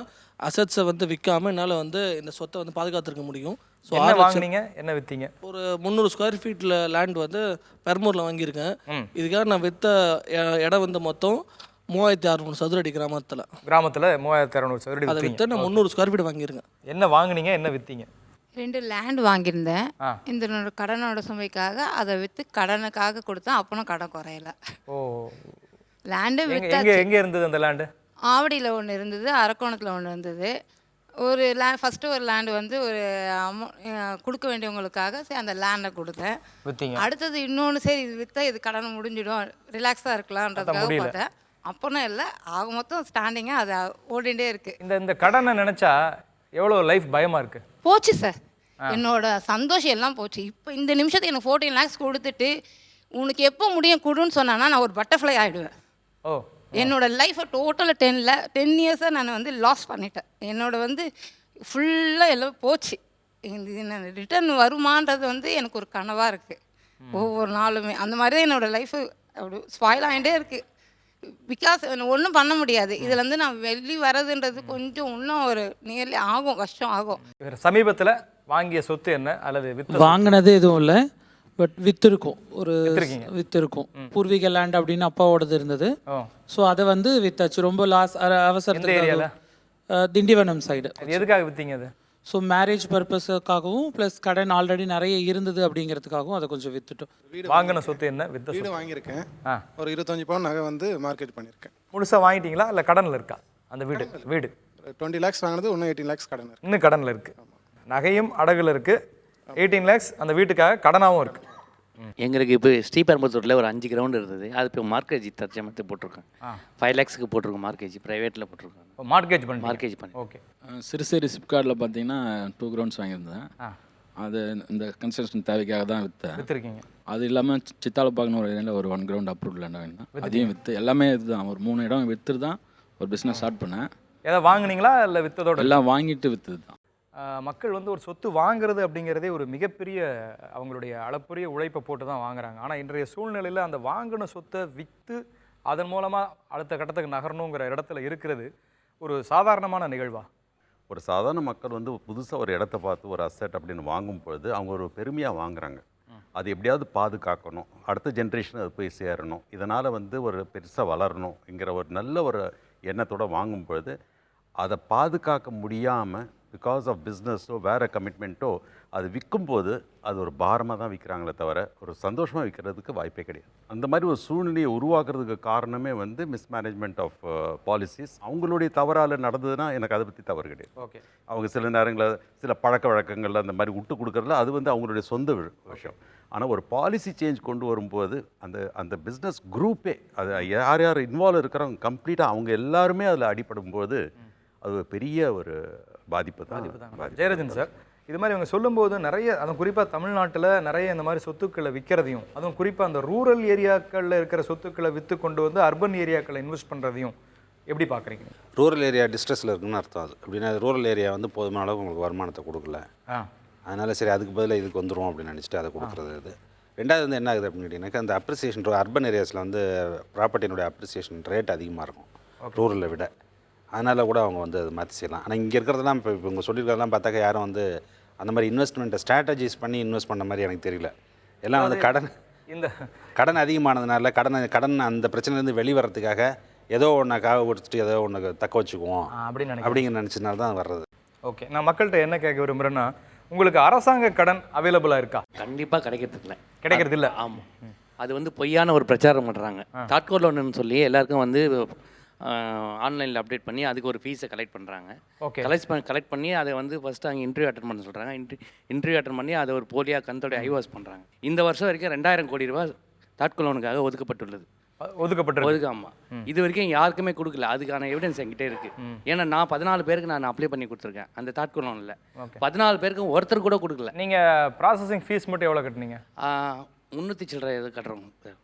அசட்ஸை வந்து விற்காமல் என்னால் வந்து இந்த சொத்தை வந்து பாதுகாத்துருக்க முடியும். ஸோ என்ன வாங்குனீங்க, என்ன விற்றீங்க? ஒரு 300 ஸ்கொயர் ஃபீட்டில் லேண்ட் வந்து பெரம்பூரில் வாங்கியிருக்கேன். இதுக்காக நான் விற்ற இடம் வந்து மொத்தம் 3600 சதுர அடி கிராமத்தில் 3600 சதுர அடி அதை விற்று நான் 300 ஸ்கொயர் ஃபீட் வாங்கியிருக்கேன். என்ன வாங்குனீங்க, என்ன விற்றீங்க? 2 லேண்ட் வாங்கியிருந்தேன். இந்த கடனோட சுமைக்காக அதை விற்று கடனுக்காக கொடுத்தேன். அப்போனும் கடன் குறையல. ஓ. லேண்டு எங்கே இருந்தது அந்த லேண்டு? ஆவடியில் ஒன்று இருந்தது, அரக்கோணத்தில் ஒன்று இருந்தது. ஒரு ஃபஸ்ட்டு ஒரு லேண்டு வந்து ஒரு கொடுக்க வேண்டியவங்களுக்காக சரி அந்த லேண்டை கொடுத்தேன். அடுத்தது இன்னொன்று சரி இது விற்றா இது கடன் முடிஞ்சிடும், ரிலாக்ஸாக இருக்கலான்றதுக்காக பார்த்தேன். அப்போனும் இல்லை, ஆக மொத்தம் ஸ்டாண்டிங்காக அது ஓடிண்டே இருக்குது. இந்த கடனை நினச்சா எவ்வளோ லைஃப் பயமாக இருக்குது? போச்சு சார், என்னோட சந்தோஷம் எல்லாம் போச்சு. இப்போ இந்த நிமிஷத்துக்கு எனக்கு 14 lakhs கொடுத்துட்டு உனக்கு எப்போ முடியும் கொடுன்னு சொன்னான்னா நான் ஒரு பட்டர்ஃப்ளை ஆகிடுவேன். ஓ. என்னோட லைஃப்பை டோட்டலாக 10 இயர்ஸாக நான் வந்து லாஸ் பண்ணிட்டேன். என்னோட வந்து ஃபுல்லாக எல்லாம் போச்சு. இந்த ரிட்டர்ன் வருமானது வந்து எனக்கு ஒரு கனவாக இருக்குது ஒவ்வொரு நாளுமே. அந்த மாதிரி தான் என்னோடய லைஃபு அப்படி ஸ்பாயில் ஆகிட்டே இருக்குது. பிகாஸ் ஒன்றும் பண்ண முடியாது. இதுலேருந்து நான் வெளியே வரதுன்றது கொஞ்சம் இன்னும் ஒரு நியர்லி ஆகும், வருஷம் ஆகும். சமீபத்தில் வாங்கிய சொத்து என்ன அல்லது வாங்கினது எதுவும் இல்லை, பட் விற்றுருக்கும். ஒரு விற்றுருக்கும். பூர்வீக லேண்ட் அப்படின்னு அப்பாவோடது இருந்தது. ஸோ அதை வந்து வித்தாச்சு. ரொம்ப அவசரத்துக்கு. திண்டிவனம் சைடு. எதுக்காக விற்றீங்க அது? ஸோ மேரேஜ் பர்பஸுக்காகவும் ப்ளஸ் கடன் ஆல்ரெடி நிறைய இருந்தது அப்படிங்கிறதுக்காகவும் அதை கொஞ்சம் விற்றுட்டோம். வாங்கின சொத்து என்ன? வீடு வாங்கியிருக்கேன். ஒரு 25 பவுன் நகை வந்து மார்க்கெட் பண்ணியிருக்கேன். முழுசாக வாங்கிட்டீங்களா இல்லை கடனில் இருக்கா அந்த வீடு? 20 lakhs வாங்கினது, இன்னும் 18 lakhs கடன் இருக்குது. இன்னும் கடனில் இருக்குது. நகையும் அடகுல இருக்குது. 18 lakhs அந்த வீட்டுக்காக கடனாகவும் இருக்குது. எங்களுக்கு இப்போ ஸ்ரீபெரும்புத்தூரில் ஒரு 5 கிரவுண்ட் இருந்தது. அது இப்போ மார்க்கேஜ் தற்சமயத்தை போட்டிருக்கேன். 5 lakhsக்கு போட்டிருக்கோம் மார்க்கேஜ். ப்ரைவேட்டில் போட்டிருக்கோம். மார்க்கேஜ் பண்ணி. ஓகே. சிறுசேரி சிப்கார்டில் பார்த்தீங்கன்னா 2 grounds வாங்கியிருந்தேன். அது இந்த கன்ஸ்ட்ரக்ஷன் தேவைக்காக தான் விற்றேன். அது இல்லாமல் சித்தாலப்பாக்கன்னு ஒரு இடம் ஒரு 1 ground அப்ரூவ்ட் லேண்ட் வாங்கினேன். அதையும் விற்று எல்லாமே இதுதான். ஒரு 3 இடம் விற்று தான் ஒரு பிஸ்னஸ் ஸ்டார்ட் பண்ணேன். ஏதாவது வாங்கினீங்களா இல்லை விற்றதோட? எல்லாம் வாங்கிட்டு விற்றது தான். மக்கள் வந்து ஒரு சொத்து வாங்குறது அப்படிங்கிறதே ஒரு மிகப்பெரிய அவங்களுடைய அளப்பரிய உழைப்பை போட்டு தான் வாங்குறாங்க. ஆனால் இன்றைய சூழ்நிலையில் அந்த வாங்கின சொத்தை விற்று அதன் மூலமாக அடுத்த கட்டத்துக்கு நகரணுங்கிற இடத்துல இருக்கிறது ஒரு சாதாரணமான நிகழ்வா? ஒரு சாதாரண மக்கள் வந்து புதுசாக ஒரு இடத்த பார்த்து ஒரு அசெட் அப்படின்னு வாங்கும் பொழுது அவங்க ஒரு பெருமையாக வாங்குறாங்க. அது எப்படியாவது பாதுகாக்கணும், அடுத்த ஜென்ரேஷன் அது போய் சேரணும், இதனால் வந்து ஒரு பெருசாக வளரணுங்கிற ஒரு நல்ல ஒரு எண்ணத்தோடு வாங்கும் பொழுது அதை பாதுகாக்க முடியாமல் பிகாஸ் ஆஃப் பிஸ்னஸோ வேறு கமிட்மெண்ட்டோ அது விற்கும்போது அது ஒரு பாரமாக தான் விற்கிறாங்களே தவிர ஒரு சந்தோஷமாக விற்கிறதுக்கு வாய்ப்பே கிடையாது. அந்த மாதிரி ஒரு சூழ்நிலையை உருவாக்குறதுக்கு காரணமே வந்து மிஸ்மேனேஜ்மெண்ட் ஆஃப் பாலிசிஸ். அவங்களுடைய தவறால் நடந்ததுன்னா எனக்கு அதை பற்றி தவறு கிடையாது. ஓகே. அவங்க சில நேரங்களில் சில பழக்க வழக்கங்களில் அந்த மாதிரி விட்டு கொடுக்குறதுல அது வந்து அவங்களுடைய சொந்த விஷயம். ஆனால் ஒரு பாலிசி சேஞ்ச் கொண்டு வரும்போது அந்த பிஸ்னஸ் குரூப்பே அது யார் யார் இன்வால்வ் இருக்கிறவங்க கம்ப்ளீட்டாக அவங்க எல்லாருமே அதில் அடிபடும் போது அது ஒரு பெரிய ஒரு பாதிப்பு தான். ஜெயராஜன் சார், இது மாதிரி அவங்க சொல்லும்போது நிறைய அதுவும் குறிப்பாக தமிழ்நாட்டில் நிறைய இந்த மாதிரி சொத்துக்களை விற்கிறதையும் அதுவும் குறிப்பாக அந்த ரூரல் ஏரியாக்களில் இருக்கிற சொத்துக்களை விற்று கொண்டு வந்து அர்பன் ஏரியாக்களை இன்வெஸ்ட் பண்ணுறதையும் எப்படி பார்க்குறீங்க? ரூரல் ஏரியா டிஸ்ட்ரெஸில் இருக்குன்னு அர்த்தம். அது அப்படின்னா ரூரல் ஏரியா வந்து போதுமான அளவுக்கு உங்களுக்கு வருமானத்தை கொடுக்கல, அதனால் சரி அதுக்கு பதிலாக இதுக்கு வந்துடும் அப்படின்னு நினச்சிட்டு அதை கொடுக்குறது. அது ரெண்டாவது வந்து என்ன ஆகுது அப்படின்னு கேட்டிங்கன்னாக்கா அந்த அப்ரிசியேஷன் அர்பன் ஏரியாஸில் வந்து ப்ராப்பர்ட்டினுடைய அப்ரிசியேஷன் ரேட் அதிகமாக இருக்கும் ரூரலை விட. அதனால் கூட அவங்க வந்து அது மாற்றி செய்யலாம். ஆனால் இங்கே இருக்கிறதெல்லாம் இப்போ இவங்க சொல்லியிருக்கிறதெல்லாம் பார்த்தாக்கா யாரும் வந்து அந்த மாதிரி இன்வெஸ்ட்மெண்ட்டை ஸ்ட்ராட்டஜிஸ் பண்ணி இன்வெஸ்ட் பண்ண மாதிரி எனக்கு தெரியல. எல்லாம் வந்து கடன் அதிகமானதுனால கடன் அந்த பிரச்சனைலேருந்து வெளிவரத்துக்காக ஏதோ ஒன்றுக்காக கொடுத்துட்டு ஏதோ ஒன்று தக்க வச்சுக்குவோம் அப்படிங்கிற நினச்சதுனால தான் வர்றது. ஓகே. நான் மக்கள்கிட்ட என்ன கேட்க விரும்புகிறேன்னா, உங்களுக்கு அரசாங்க கடன் அவைலபிளாக இருக்கா? கண்டிப்பாக கிடைக்கிறது இல்லை. ஆமாம், அது வந்து பொய்யான ஒரு பிரச்சாரம் பண்ணுறாங்க. தாட்கோ லோன்னு சொல்லி எல்லாருக்கும் வந்து ஆன்லைனில் அப்டேட் பண்ணி அதுக்கு ஒரு ஃபீஸை கலெக்ட் பண்ணுறாங்க. ஓகே. கலெக்ட் பண்ணி அதை வந்து ஃபஸ்ட்டு அங்கே இன்டர்வியூ அட்டன் பண்ண சொல்கிறாங்க. இன்டர்வியூ அட்டன் பண்ணி அதை ஒரு போலியாக கந்தோடைய ஐவாஸ் பண்ணுறாங்க. இந்த வருஷம் வரைக்கும் 2000 கோடி ரூபா தாட்கோ லோனுக்காக ஒதுக்கப்பட்டுள்ளது. ஆமாம். இது வரைக்கும் யாருக்குமே கொடுக்கல. அதுக்கான எவிடன்ஸ் என்கிட்ட இருக்குது. ஏன்னா நான் 14 பேருக்கு நான் அப்ளை பண்ணி கொடுத்துருக்கேன் அந்த தாட்கோ லோனில். 14 பேருக்கு ஒருத்தர் கூட கொடுக்கல. நீங்கள் ப்ராசஸிங் ஃபீஸ் மட்டும் எவ்வளோ கட்டினீங்க? 300 சில்லறை எது கட்டுறோம்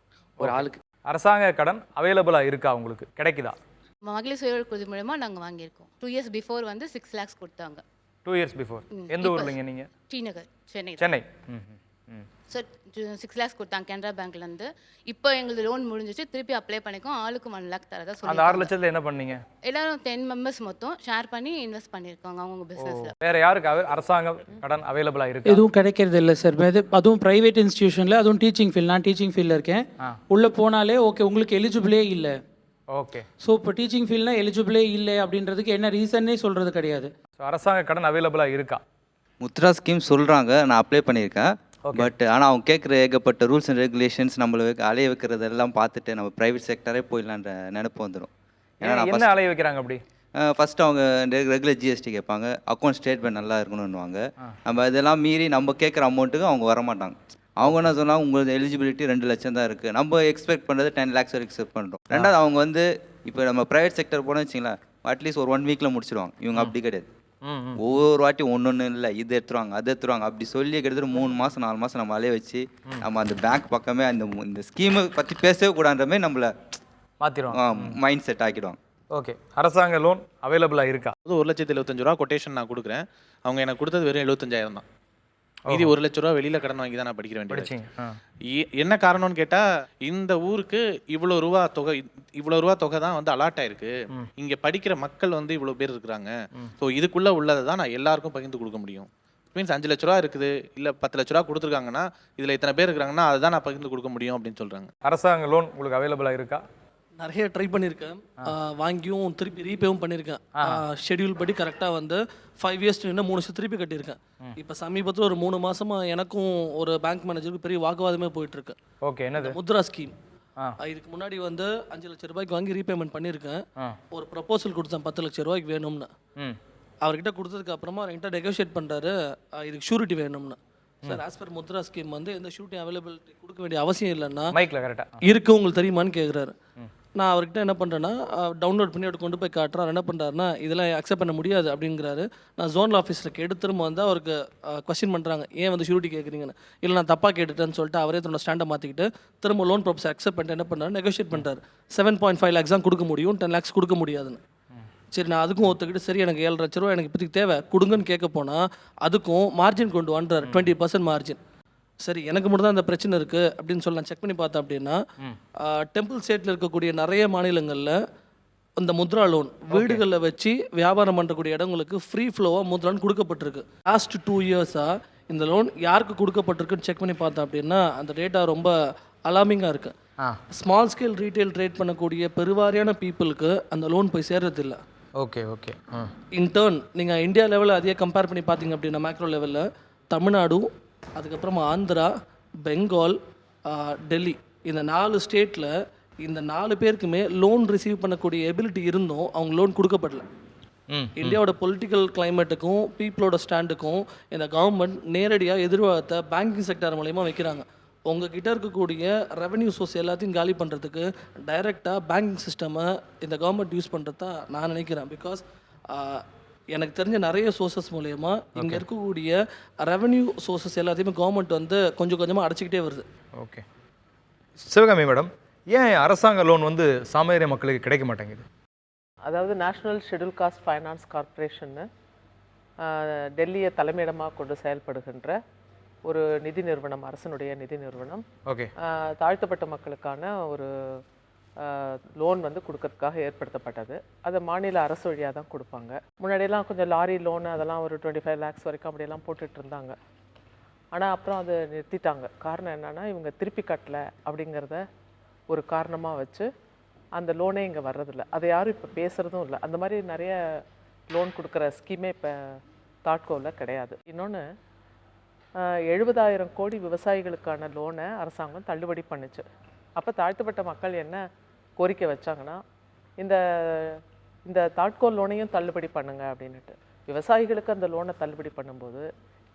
ஒரு ஆளுக்கு. அரசாங்க கடன் அவைலபிளாக இருக்கா உங்களுக்கு, கிடைக்குதா? மகளிர் சுய உதவி மூலமாக நாங்கள் வாங்கியிருக்கோம். 2 இயர்ஸ் பிஃபோர் வந்து 6 lakhs கொடுத்தாங்க. 2 இயர்ஸ் பிஃபோர். எந்த ஊர்லங்க நீங்கள்? ஸ்ரீநகர், சென்னை. சென்னை. சார் 6 lakhs கொடுத்தாங்க கனரா பேங்க்லேருந்து. இப்போ எங்களுக்கு லோன் முடிஞ்சிச்சு, திருப்பி அப்ளை பண்ணிக்கோம். ஆளுக்கு 1 lakh தரதா சொல்லி. அந்த 6 லட்சத்தில் என்ன பண்ணீங்க? எல்லாரும் 10 members மொத்தம் ஷேர் பண்ணி இன்வெஸ்ட் பண்ணியிருக்காங்க அவங்க பிஸ்னஸில். வேற யாருக்கு அரசாங்க கடன் அவைலபிளாக இருக்கு? எதுவும் கிடைக்கிறது இல்லை சார். அதுவும் ப்ரைவேட் இன்ஸ்டியூஷனில், அதுவும் டீச்சிங் ஃபீல்ட். நான் டீச்சிங் ஃபீல்டில் இருக்கேன். உள்ளே போனாலே ஓகே உங்களுக்கு எலிஜிபிளே இல்லை. ஓகே. ஸோ இப்போ டீச்சிங் ஃபீல்ட்னா எலிஜிபிளே இல்லை அப்படின்றதுக்கு என்ன ரீசன்னே சொல்கிறது கிடையாது. ஸோ அரசாங்க கடன் அவைலபிளாக இருக்கா? முத்ரா ஸ்கீம் சொல்கிறாங்க, நான் அப்ளை பண்ணியிருக்கேன். பட் ஆனால் அவங்க கேட்குற ஏகப்பட்ட ரூல்ஸ் அண்ட் ரெகுலேஷன்ஸ் நம்மளை அலைய வைக்கிறதெல்லாம் பார்த்துட்டு நம்ம ப்ரைவேட் செக்டரே போயிடலான்ற நினைப்பு வந்துடும். ஏன்னா என்ன அலைய வைக்கிறாங்க அப்படி? ஃபஸ்ட்டு அவங்க ரெகுலர் ஜிஎஸ்டி கேட்பாங்க, அக்கௌண்ட் ஸ்டேட்மெண்ட் நல்லா இருக்கணும்னுவாங்க. நம்ம இதெல்லாம் மீறி நம்ம கேட்குற அமௌண்ட்டுக்கு அவங்க வரமாட்டாங்க. அவங்க என்ன சொன்னால் உங்களுக்கு எலிஜிபிலிட்டி 2 லட்சம் தான் இருக்குது. நம்ம எக்ஸ்பெக்ட் பண்ணுறது 10 lakhs வரைக்கும் எக்ஸ்பெக்ட் பண்ணுறோம். ரெண்டாவது அவங்க வந்து இப்போ நம்ம ப்ரைவேட் செக்டர் போனோம்னு வச்சிங்களேன், அட்லீஸ்ட் ஒரு 1 வீக்கில் முடிச்சிடுவாங்க. இவங்க அப்படி கிடையாது. ஒவ்வொரு வாட்டி ஒன்று இல்லை, இது எடுத்துருவாங்க அது எடுத்துருவாங்க அப்படி சொல்லி கிட்டத்தட்ட 3 மாதம் 4 மாதம் நம்ம அலைய வச்சு நம்ம அந்த பேங்க் பக்கமே இந்த ஸ்கீமை பற்றி பேசவே கூடாதுன்ற மாதிரி நம்மளை மாற்றிடுவாங்க, மைண்ட் செட் ஆக்கிடுவாங்க. ஓகே. அரசாங்க லோன் அவைலபிளாக இருக்கா? 1,75,000 ரூபா கொட்டேஷன் நான் கொடுக்குறேன். அவங்க எனக்கு கொடுத்தது வெறும் 75,000 தான். மீதி 1 லட்ச ரூபா வெளியில் கடன் வாங்கி தான் நான் படிக்கிற வேண்டியது. என்ன காரணம்னு கேட்டால், இந்த ஊருக்கு இவ்வளோ ரூபா தொகை தான் வந்து அலாட் ஆயிருக்கு. இங்கே படிக்கிற மக்கள் வந்து இவ்வளோ பேர் இருக்கிறாங்க. ஸோ இதுக்குள்ளே உள்ளதை தான் நான் எல்லாருக்கும் பகிர்ந்து கொடுக்க முடியும். மீன்ஸ் 5 லட்ச ரூபா இருக்குது, இல்லை 10 லட்ச ரூபா கொடுத்துருக்காங்கன்னா இதில் இத்தனை பேர் இருக்கிறாங்கன்னா அதுதான் நான் பகிர்ந்து கொடுக்க முடியும் அப்படின்னு சொல்கிறாங்க. அரசாங்க லோன் உங்களுக்கு அவைலபிளாக இருக்கா? நிறைய ட்ரை பண்ணியிருக்கேன், வாங்கியும் திருப்பி ரீபேவும் பண்ணியிருக்கேன். ஷெடியூல் படி கரெக்டாக வந்து 5 years 3 வருஷம் திருப்பி கட்டியிருக்கேன். இப்போ சமீபத்தில் ஒரு 3 மாதமாக எனக்கும் ஒரு பேங்க் மேனேஜருக்கு பெரிய வாக்குவாதமே போயிட்டுருக்கு. ஓகே. என்னது? முத்ரா ஸ்கீம். இதுக்கு முன்னாடி வந்து 5 லட்ச ரூபாய்க்கு வாங்கி ரீபேமெண்ட் பண்ணியிருக்கேன். ஒரு ப்ரப்போசல் கொடுத்தேன் 10 லட்ச ரூபாய்க்கு வேணும்னு. அவர்கிட்ட கொடுத்ததுக்கு அப்புறமா என்கிட்ட நெகோஷியேட் பண்ணுறாரு, இதுக்கு ஷூரிட்டி வேணும்னு. Sir as per Mudra scheme வந்து எந்த ஷூரிட்டி அவைலபிலிட்டி கொடுக்க வேண்டிய அவசியம் இல்லைன்னா மைக்கில் கரெக்டாக இருக்குது உங்களுக்கு தெரியுமான்னு கேட்குறாரு. நான் அவர்கிட்ட என்ன பண்ணுறேன்னா டவுன்லோட் பண்ணி கொண்டு போய் காட்டுறேன். என்ன பண்ணுறாருன்னா இதெல்லாம் அக்செப்ட் பண்ண முடியாது அப்படிங்கிறாரு. நான் ஜோனல் ஆஃபீஸில் கேட்டு திரும்ப வந்து அவருக்கு கொஸ்டின் பண்ணுறாங்க, ஏன் வந்து ஷூரிட்டி கேட்குறீங்கன்னு. இல்லை நான் தப்பாக கேட்டுட்டேன்னு சொல்லிட்டு அவரே தன்னோட ஸ்டாண்டை மாற்றிக்கிட்டு திரும்ப லோன் ப்ராப்பர்ஸ் அக்செப்ட் பண்ணிட்டு என்ன பண்ணுறாரு, நெகோஷியேட் பண்ணுறாரு. 7.5 lakhs தான் கொடுக்க முடியும், 10 lakhs கொடுக்க முடியாதுன்னு. சரி நான் அதுக்கும் ஒத்துக்கிட்டு சரி எனக்கு 7 லட்ச ரூபா எனக்கு இப்போதைக்கு தேவை கொடுங்கன்னு கேட்க போனால் அதுக்கும் மார்ஜின் கொண்டு வான்றார், 20% மார்ஜின். சரி எனக்கு மட்டும் தான் அந்த பிரச்சனை இருக்குது அப்படின்னு சொல்லி நான் செக் பண்ணி பார்த்தேன். அப்படின்னா டெம்பிள் ஸ்டேட்டில் இருக்கக்கூடிய நிறைய மாநிலங்களில் இந்த முத்ரா லோன் வீடுகளில் வச்சு வியாபாரம் பண்ணுறக்கூடிய இடங்களுக்கு ஃப்ரீ ஃப்ளோவாக முத்ரான்னு கொடுக்கப்பட்டிருக்கு. லாஸ்ட் 2 yearsஸாக இந்த லோன் யாருக்கு கொடுக்கப்பட்டிருக்குன்னு செக் பண்ணி பார்த்தேன். அப்படின்னா அந்த டேட்டா ரொம்ப அலார்மிங்காக இருக்குது. ஸ்மால் ஸ்கேல் ரீட்டைல் ட்ரேட் பண்ணக்கூடிய பெருவாரியான பீப்புளுக்கு அந்த லோன் போய் சேர்றதில்லை. Okay okay. இன்டர்ன் நீங்கள் இந்தியா லெவலில் அதையே கம்பேர் பண்ணி பார்த்தீங்க அப்படின்னா மேக்ரோ லெவலில் தமிழ்நாடு, அதுக்கப்புறமா ஆந்திரா, பெங்கால், டெல்லி, இந்த 4 ஸ்டேட்டில் இந்த 4 பேருக்குமே லோன் ரிசீவ் பண்ணக்கூடிய எபிலிட்டி இருந்தும் அவங்க லோன் கொடுக்கப்படல. இந்தியாவோட பொலிட்டிக்கல் கிளைமேட்டுக்கும் பீப்புளோட ஸ்டாண்டுக்கும் இந்த கவர்மெண்ட் நேரடியாக எதிர்வாகத்தை பேங்கிங் செக்டர் மூலயமா வைக்கிறாங்க. உங்ககிட்ட இருக்கக்கூடிய ரெவன்யூ சோர்ஸ் எல்லாத்தையும் காலி பண்ணுறதுக்கு டைரெக்டாக பேங்கிங் சிஸ்டமை இந்த கவர்மெண்ட் யூஸ் பண்ணுறது தான் நான் நினைக்கிறேன். பிகாஸ் எனக்கு தெரிஞ்ச நிறைய சோர்சஸ் மூலயமா இங்கே இருக்கக்கூடிய ரெவன்யூ சோர்சஸ் எல்லாத்தையுமே கவர்மெண்ட் வந்து கொஞ்சம் கொஞ்சமாக அடைச்சிக்கிட்டே வருது. ஓகே. சிவகாமி மேடம், ஏன் அரசாங்க லோன் வந்து சாமானிய மக்களுக்கு கிடைக்க மாட்டேங்குது? அதாவது நேஷ்னல் ஷெட்யூல் காஸ்ட் ஃபைனான்ஸ் கார்ப்பரேஷன்னு டெல்லியை தலைமையிடமாக கொண்டு செயல்படுகின்ற ஒரு நிதி நிறுவனம், அரசனுடைய நிதி நிறுவனம். ஓகே. தாழ்த்தப்பட்ட மக்களுக்கான ஒரு லோன் வந்து கொடுக்கறதுக்காக ஏற்படுத்தப்பட்டது. அதை மாநில அரசு வழியாக தான் கொடுப்பாங்க. முன்னாடியெல்லாம் கொஞ்சம் லாரி லோனு அதெல்லாம் ஒரு 25 lakhs வரைக்கும் அப்படியெல்லாம் போட்டுட்டு இருந்தாங்க. ஆனால் அப்புறம் அதை நிறுத்திட்டாங்க. காரணம் என்னென்னா இவங்க திருப்பி கட்டலை அப்படிங்கிறத ஒரு காரணமாக வச்சு அந்த லோனே இங்கே வர்றதில்ல. அதை யாரும் இப்போ பேசுகிறதும் இல்லை. அந்த மாதிரி நிறைய லோன் கொடுக்குற ஸ்கீமே இப்போ தாட்கோவில் கிடையாது. இன்னொன்று 70,000 கோடி விவசாயிகளுக்கான லோனை அரசாங்கம் தள்ளுபடி பண்ணுச்சு. அப்போ தாழ்த்தப்பட்ட மக்கள் என்ன கோரிக்கை வச்சாங்கன்னா, இந்த இந்த தாட்கோ லோனையும் தள்ளுபடி பண்ணுங்க அப்படின்னுட்டு. விவசாயிகளுக்கு அந்த லோனை தள்ளுபடி பண்ணும்போது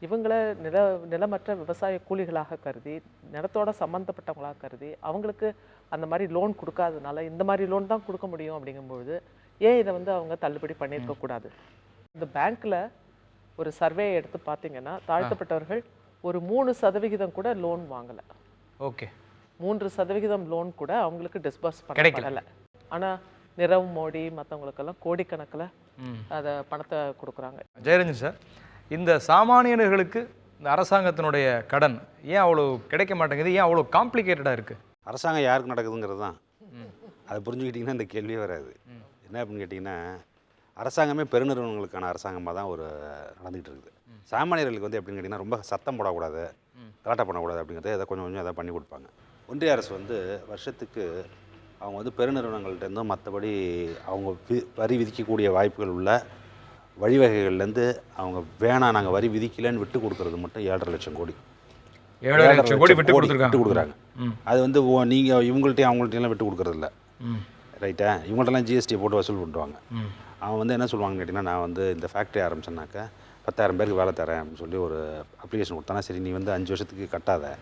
இவங்கள நிலமற்ற விவசாய கூலிகளாக கருதி, நிலத்தோட சம்மந்தப்பட்டவங்களாக கருதி, அவங்களுக்கு அந்த மாதிரி லோன் கொடுக்காதனால இந்த மாதிரி லோன் தான் கொடுக்க முடியும் அப்படிங்கும்போது ஏன் இதை வந்து அவங்க தள்ளுபடி பண்ணியிருக்கக்கூடாது? இந்த பேங்க்கில் ஒரு சர்வே எடுத்து பார்த்தீங்கன்னா தாழ்த்தப்பட்டவர்கள் ஒரு 3% கூட லோன் வாங்கலை. ஓகே, 3% லோன் கூட அவங்களுக்கு டிஸ்பர்ஸ் பண்ணல. ஆனால் நிரவ் மோடி மற்றவங்களுக்கெல்லாம் கோடிக்கணக்கில் அதை பணத்தை கொடுக்குறாங்க. ஜெயரஞ்சன் சார், இந்த சாமானியர்களுக்கு இந்த அரசாங்கத்தினுடைய கடன் ஏன் அவ்வளோ கிடைக்க மாட்டேங்குது? ஏன் அவ்வளோ காம்ப்ளிகேட்டடாக இருக்குது? அரசாங்கம் யாருக்கு நடக்குதுங்கிறது தான். அதை புரிஞ்சுக்கிட்டிங்கன்னா இந்த கேள்வியே வராது. என்ன அப்படின்னு கேட்டிங்கன்னா, அரசாங்கமே பெருநிறுவனங்களுக்கான அரசாங்கமாக தான் நடந்துகிட்டு இருக்குது. சாமானியர்களுக்கு வந்து எப்படின்னு கேட்டிங்கன்னா ரொம்ப சத்தம் போடக்கூடாது, கலாட்டா பண்ணக்கூடாது அப்படிங்கிறத எதை கொஞ்சம் கொஞ்சம் எதாவது பண்ணி கொடுப்பாங்க. ஒன்றிய அரசு வந்து வருஷத்துக்கு அவங்க வந்து பெருநிறுவனங்கள்ட்டேருந்தும் மற்றபடி அவங்க வரி விதிக்கக்கூடிய வாய்ப்புகள் உள்ள வழிவகைகள்லேருந்து அவங்க வேணாம் நாங்கள் வரி விதிக்கலன்னு விட்டு கொடுக்குறது மட்டும் 7.5 லட்சம் கோடி. 7.5 லட்சம் கோடி விட்டு கொடுக்குறாங்க. அது வந்து நீங்கள் இவங்கள்ட்டையும் அவங்கள்ட்டையெல்லாம் விட்டு கொடுக்குறதில்ல, ரைட்டா? இவங்கள்ட்டெல்லாம் ஜிஎஸ்டியை போட்டு வசூல் பண்ணுவாங்க. அவன் வந்து என்ன சொல்லுவாங்கன்னு கேட்டிங்கன்னா, நான் வந்து இந்த ஃபேக்ட்ரி ஆரம்பிச்சேன்னாக்கா 10,000 பேருக்கு வேலை தரேன் அப்படின்னு சொல்லி ஒரு அப்ளிகேஷன் கொடுத்தானா, சரி நீ வந்து 5 வருஷத்துக்கு கட்டாத,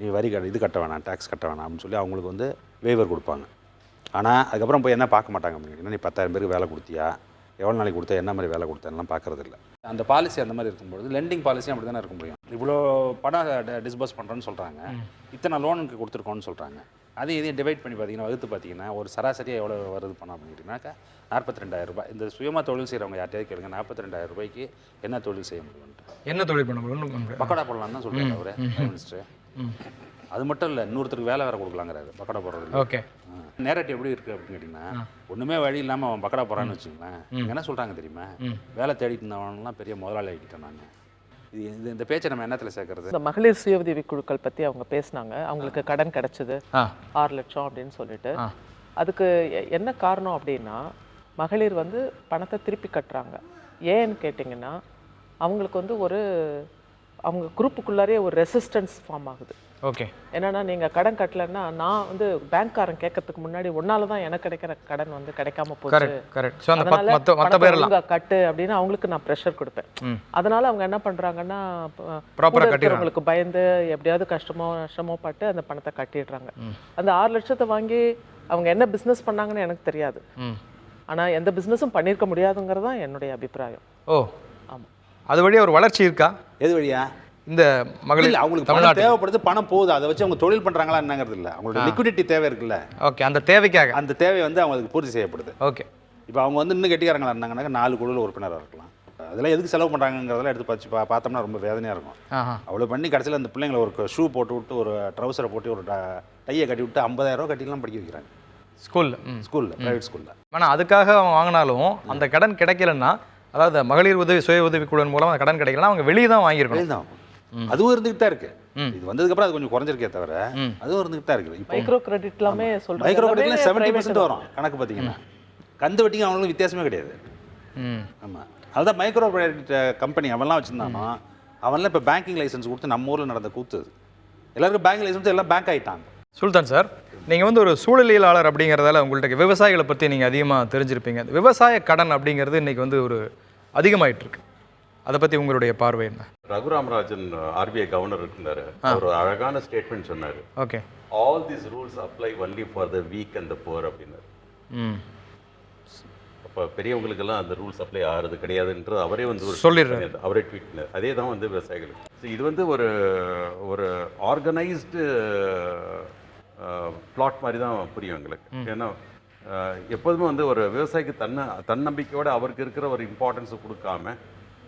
நீ வரி இது கட்ட வேணாம், டேக்ஸ் கட்ட வேணாம் அப்படின்னு சொல்லி அவங்களுக்கு வந்து வேவர் கொடுப்பாங்க. ஆனால் அதுக்கப்புறம் போய் என்ன பார்க்க மாட்டாங்க அப்படின்னு கேட்டிங்கன்னா, நீ 10,000 பேருக்கு வேலை கொடுத்தியா, எவ்வளோ நாளைக்கு கொடுத்தா, என்ன மாதிரி வேலை கொடுத்தேன்லாம் பார்க்குறதில்ல. அந்த பாலிசி அந்த மாதிரி இருக்கும்போது லெண்டிங் பாலிசியும் அப்படி தானே இருக்க முடியும். இவ்வளோ பணம் டிஸ்பர்ஸ் பண்ணுறேன்னு சொல்கிறாங்க, இத்தனை லோனுக்கு கொடுத்துருக்கோன்னு சொல்கிறாங்க. இதையும் டிவைட் பண்ணி பார்த்தீங்கன்னா, வகுத்து பார்த்தீங்கன்னா ஒரு சராசரியாக எவ்வளோ வருது பணம் அப்படின்னு கேட்டிங்கன்னாக்கா 42,000 ரூபாய். இந்த சுயமாக தொழில் செய்கிறவங்க யார்ட்டையாவது கேளுங்க, 42,000 ரூபாய்க்கு என்ன தொழில் செய்ய முடியும்ன்ட்டு. என்ன தொழில் பண்ண முடியும்? பக்கோடா போடலான்னு தான் சொல்கிறாங்க அவர் பிரைம் மினிஸ்டர். அது மட்டும் இல்லை, இன்னொருத்தருக்கு வேலை வேறு கொடுக்கலாங்கிறாரு பக்கோடா போடுறது. ஓகே, நேரட் எப்படி இருக்குது அப்படின்னு கேட்டிங்கன்னா, ஒன்றுமே வழி இல்லாமல் அவன் பக்கடா போகிறான்னு வச்சுங்களேன், என்ன சொல்கிறாங்க தெரியுமா, வேலை தேடிட்டு இருந்தவன்லாம் பெரிய முதலாளி ஆகிட்டேன் நான். இந்த பேச்சை நம்ம என்னத்தில் சேர்க்கறது? இந்த மகளிர் சுய உதவி குழுக்கள் பற்றி அவங்க பேசினாங்க. அவங்களுக்கு கடன் கிடச்சிது 6 லட்சம் அப்படின்னு சொல்லிட்டு. அதுக்கு என்ன காரணம் அப்படின்னா, மகளிர் வந்து பணத்தை திருப்பி கட்டுறாங்க. ஏன்னு கேட்டிங்கன்னா, அவங்களுக்கு வந்து அவங்க குரூப்புக்குள்ளாரே ஒரு ரெசிஸ்டன்ஸ் ஃபார்ம் ஆகுது. ஓகே, என்னன்னா நீங்கள் கடன் கட்டலைன்னா நான் வந்து பேங்க்காரன் கேட்கறதுக்கு முன்னாடி ஒன்னால தான் எனக்கு கிடைக்கிற கடன் வந்து கிடைக்காம போச்சு, கட்டு அப்படின்னு அவங்களுக்கு நான் ப்ரெஷர் கொடுப்பேன். அதனால அவங்க என்ன பண்றாங்கன்னா, அவங்களுக்கு பயந்து எப்படியாவது நஷ்டமோ பட்டு அந்த பணத்தை கட்டிடுறாங்க. அந்த 6 லட்சத்தை வாங்கி அவங்க என்ன பிஸ்னஸ் பண்ணாங்கன்னு எனக்கு தெரியாது. ஆனா எந்த பிஸ்னஸும் பண்ணியிருக்க முடியாதுங்கிறது தான் என்னுடைய அபிப்பிராயம். ஓ ஆமாம், அது வழியாக ஒரு வளர்ச்சி இருக்கா? எது வழியா? இந்த மகளிர் அவங்களுக்கு பணம் தேவைப்படுது, பணம் போகுது, அதை வச்சு அவங்க தொழில் பண்ணுறாங்களா என்னங்கிறது இல்லை. அவங்களோட லிக்விடிட்டி தேவை இருக்குல்ல. ஓகே, அந்த தேவைக்காக அந்த தேவை வந்து அவங்களுக்கு பூர்த்தி செய்யப்படுது. ஓகே, இப்போ அவங்க வந்து இன்னும் கெட்டிக்காரங்களா இருந்தாங்கன்னா 4 குழுவில் உறுப்பினராக இருக்கலாம். அதெல்லாம் எதுக்கு செலவு பண்ணுறாங்கிறதெல்லாம் எடுத்து பார்த்தோம்னா ரொம்ப வேதனையாக இருக்கும். அவ்வளோ பண்ணி கடைசியில் அந்த பிள்ளைங்களை ஒரு ஷூ போட்டு விட்டு, ஒரு ட்ரௌசரை போட்டு, ஒரு டையை கட்டி விட்டு 50,000 ரூபா கட்டிலாம் படிக்க வைக்கிறாங்க ஸ்கூலில் ப்ரைவேட் ஸ்கூலில். ஆனால் அதுக்காக அவன் வாங்கினாலும் அந்த கடன் கிடைக்கலன்னா, அதாவது மகளிர் சுய உதவி குழு மூலம் அந்த கடன் கிடைக்கலன்னா அவங்க வெளியே தான் வாங்கியிருக்கணும். அதுவும் இருந்துகிட்டு தான் இருக்கு. இது வந்ததுக்கப்புறம் அது கொஞ்சம் குறைஞ்சிருக்கே தவிர அதுவும் இருந்துகிட்டு தான் இருக்குது. இப்போ மைக்ரோ கிரெடிட் எல்லாமே சொல்றாங்க. மைக்ரோ கிரெடிட்ல 70% வரும் கணக்கு பார்த்தீங்கன்னா. கந்து வட்டிக்கும் அவங்களுக்கு வித்தியாசமே கிடையாது. ஆமாம், அதுதான் மைக்ரோ கிரெடிட் கம்பெனி அவன்லாம் வச்சுருந்தானோ அவன்லாம் இப்போ பேங்கிங் லைசன்ஸ் கொடுத்து நம்ம ஊரில் நடந்த கூத்து. எல்லாருக்கும் பேங்கிங் லைசன்ஸ் எல்லாம் பேங்க் ஆகிட்டாங்க. சுல்தான் சார், நீங்கள் வந்து ஒரு சூழலியலாளர் அப்படிங்கிறதால உங்கள்கிட்ட விவசாயிகளை பற்றி நீங்கள் அதிகமாக தெரிஞ்சிருப்பீங்க. விவசாய கடன் அப்படிங்கிறது இன்றைக்கி வந்து ஒரு அதிகமாகிட்டு இருக்கு. அதை பற்றி உங்களுடைய பார்வை என்ன? ரகுராமராஜன் ஆர்பிஐ கவர்னர் இருந்தார், ஒரு அழகான ஸ்டேட்மெண்ட் சொன்னார். Okay, all these rules apply only for the week and the poor அப்படின்னாரு. அப்போ பெரியவங்களுக்கெல்லாம் அந்த ரூல்ஸ் அப்ளை ஆகிறது கிடையாதுன்றது அவரே வந்து சொல்லிடுறாரு, அவரே ட்வீட் பண்ணார். அதே தான் வந்து விவசாயிகளுக்கு இது வந்து ஒரு ஆர்கனைஸ்டு பிளாட் மாதிரி தான் புரியும் எங்களுக்கு. ஏன்னா எப்போதுமே வந்து ஒரு விவசாயிக்கு தன்னம்பிக்கையோடு அவருக்கு இருக்கிற ஒரு இம்பார்ட்டன்ஸை கொடுக்காம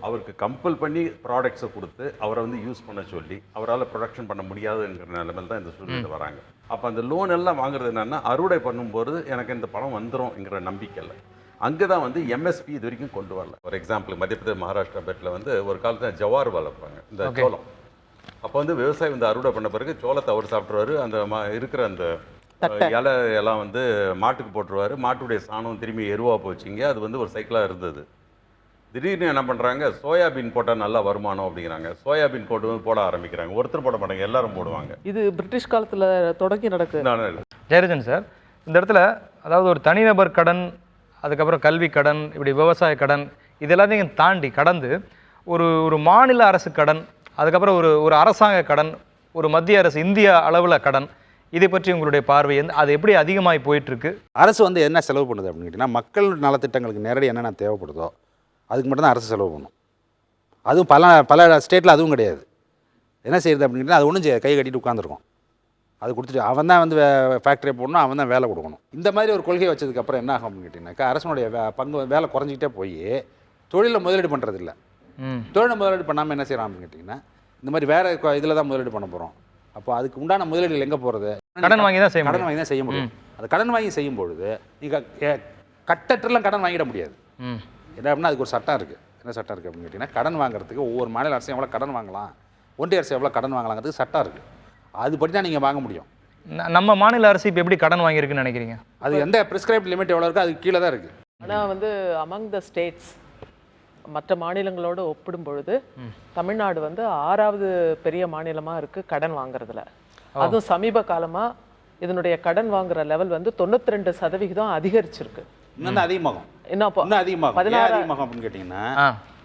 அவருக்கு கம்பல் பண்ணி ப்ராடக்ட்ஸை கொடுத்து அவரை வந்து யூஸ் பண்ண சொல்லி அவரால் ப்ரொடக்ஷன் பண்ண முடியாதுங்கிற நிலைமையில் தான் இந்த சூழ்நிலை வராங்க. அப்போ அந்த லோன் எல்லாம் வாங்குறது என்னென்னா, அறுவடை பண்ணும்போது எனக்கு இந்த பணம் வந்துடும்ங்கிற நம்பிக்கையில் அங்கே தான் வந்து எம்எஸ்பி இது வரைக்கும் கொண்டு வரல. ஒரு எக்ஸாம்பிள், மத்திய பிரதேஷ் மகாராஷ்டிரா பேட்டில் வந்து ஒரு காலத்தில் ஜவார் வளர்ப்பாங்க, இந்த சோளம். அப்போ வந்து விவசாயி வந்து அறுவடை பண்ண பிறகு சோளத்தை அவர் சாப்பிட்ருவாரு, அந்த இருக்கிற அந்த இலை எல்லாம் வந்து மாட்டுக்கு போட்டுருவார், மாட்டுடைய சாணம் திரும்பி எருவாக போச்சுங்க. அது வந்து ஒரு சைக்கிளாக இருந்தது. திடீர்னு என்ன பண்ணுறாங்க, சோயாபீன் போட்டால் நல்லா வருமானம் அப்படிங்கிறாங்க. சோயாபீன் போட ஆரம்பிக்கிறாங்க. ஒருத்தர் போட மாட்டாங்க, எல்லாரும் போடுவாங்க. இது பிரிட்டிஷ் காலத்தில் தொடங்கி நடக்குது. ஜெயரஞ்சன் சார், இந்த இடத்துல அதாவது ஒரு தனிநபர் கடன், அதுக்கப்புறம் கல்வி கடன், இப்படி விவசாய கடன், இது எல்லாத்தையும் தாண்டி கடந்து ஒரு ஒரு மாநில அரசு கடன், அதுக்கப்புறம் ஒரு ஒரு அரசாங்க கடன், ஒரு மத்திய அரசு இந்திய அளவில் கடன், இதை பற்றி உங்களுடைய பார்வை அது எப்படி அதிகமாகி போயிட்டுருக்கு? அரசு வந்து என்ன செலவு பண்ணுது அப்படின்னு கேட்டிங்கன்னா, மக்கள் நலத்திட்டங்களுக்கு நேரடி என்னென்ன தேவைப்படுதோ அதுக்கு மட்டும்தான் அரசு செலவு பண்ணும். அதுவும் பல ஸ்டேட்டில் அதுவும் கிடையாது. என்ன செய்யுது அப்படின்னு கேட்டிங்கன்னா, அது ஒன்றும் செய்யாது, கை கட்டிட்டு உட்காந்துருக்கும். அது கொடுத்துட்டு அவன் தான் வந்து ஃபேக்ட்ரியை போடணும், அவன் தான் வேலை கொடுக்கணும். இந்த மாதிரி ஒரு கொள்கை வச்சதுக்கப்புறம் என்ன ஆகும் அப்படின்னு கேட்டிங்கனாக்கா, அரசனுடைய பங்கு வேலை குறைஞ்சிக்கிட்டே போய் தொழிலில் முதலீடு பண்ணுறதில்ல. தொழிலை முதலீடு பண்ணாமல் என்ன செய்யறான் அப்படின்னு கேட்டிங்கன்னா, இந்த மாதிரி வேறு இதில் தான் முதலீடு பண்ண போகிறோம். அப்போ அதுக்கு உண்டான முதலீடுகள் எங்கே போகிறது? கடன் வாங்கி தான் செய்ய முடியும். அது கடன் வாங்கி செய்யும் பொழுது நீங்கள் கட்டற்றெல்லாம் கடன் வாங்கிட முடியாது. என்ன அப்படின்னா அதுக்கு ஒரு சட்டம் இருக்குது. என்ன சட்டம் இருக்குது அப்படின்னு கேட்டிங்கன்னா, கடன் வாங்குறதுக்கு ஒவ்வொரு மாநில அரசு எவ்வளோ கடன் வாங்கலாம், ஒன்றிய அரசு எவ்வளோ கடன் வாங்கலாங்கிறதுக்கு சட்டம் இருக்குது. அதுபடி தான் நீங்கள் வாங்க முடியும். நம்ம மாநில அரசு இப்போ எப்படி கடன் வாங்கியிருக்குன்னு நினைக்கிறீங்க? அது எந்த ப்ரிஸ்கிரைப்ட் லிமிட் எவ்வளோ இருக்கோ அதுக்கு கீழே தான் இருக்குது. ஆனால் வந்து அமங் த ஸ்டேட்ஸ் மற்ற மாநிலங்களோடு ஒப்பிடும் பொழுது தமிழ்நாடு வந்து 6வது பெரிய மாநிலமாக இருக்குது கடன் வாங்குறதுல. அதுவும் சமீப காலமாக இதனுடைய கடன் வாங்குற லெவல் வந்து 92% அதிகரிச்சிருக்கு. இன்னும் அதிகமாகும். இன்னும் அதிகமாகும். 16 அதிகமாகும் அப்படின்னு கேட்டிங்கன்னா,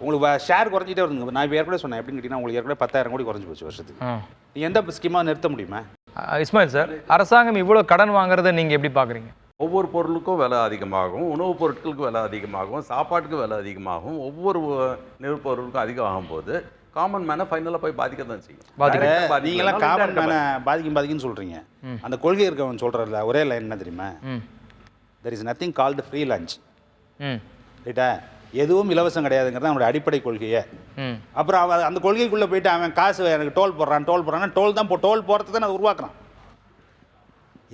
உங்களுக்கு ஷேர் குறைஞ்சிட்டே வருதுங்க. நான் இப்போ ஏற்கனவே சொன்னேன் எப்படின்னு கேட்டிங்கன்னா, உங்களுக்கு ஏற்கனவே 10,000 கோடி குறைஞ்சி போச்சு வருஷத்துக்கு. நீங்கள் எந்த ஸ்கீமாக நிறுத்த முடியுமா? இஸ்மாயில் சார், அரசாங்கம் இவ்வளோ கடன் வாங்குறதை நீங்கள் எப்படி பார்க்குறீங்க? ஒவ்வொரு பொருளுக்கும் விலை அதிகமாகும், உணவுப் பொருட்களுக்கு விலை அதிகமாகும், சாப்பாட்டுக்கு விலை அதிகமாகும், ஒவ்வொரு பொருளுக்கும் அதிகமாகும் போது காமன் மேனை ஃபைனலாக போய் பாதிக்க தான் செய்யும். நீங்களாம் காமன் மேனை பாதிக்குன்னு சொல்கிறீங்க. அந்த கொள்கை இருக்கவன் சொல்கிறதில்ல ஒரே லைன் என்ன தெரியுமா? There is nothing called free lunch. ரைட்டா? எதுவும் இலவசம் கிடையாதுங்கிறது அவனோட அடிப்படை கொள்கையே. அப்புறம் அவன் அந்த கொள்கைக்குள்ளே போயிட்டு அவன் காசு எனக்கு டோல் போடுறான்னா டோல் போடுறது தான் அதை உருவாக்குறான்.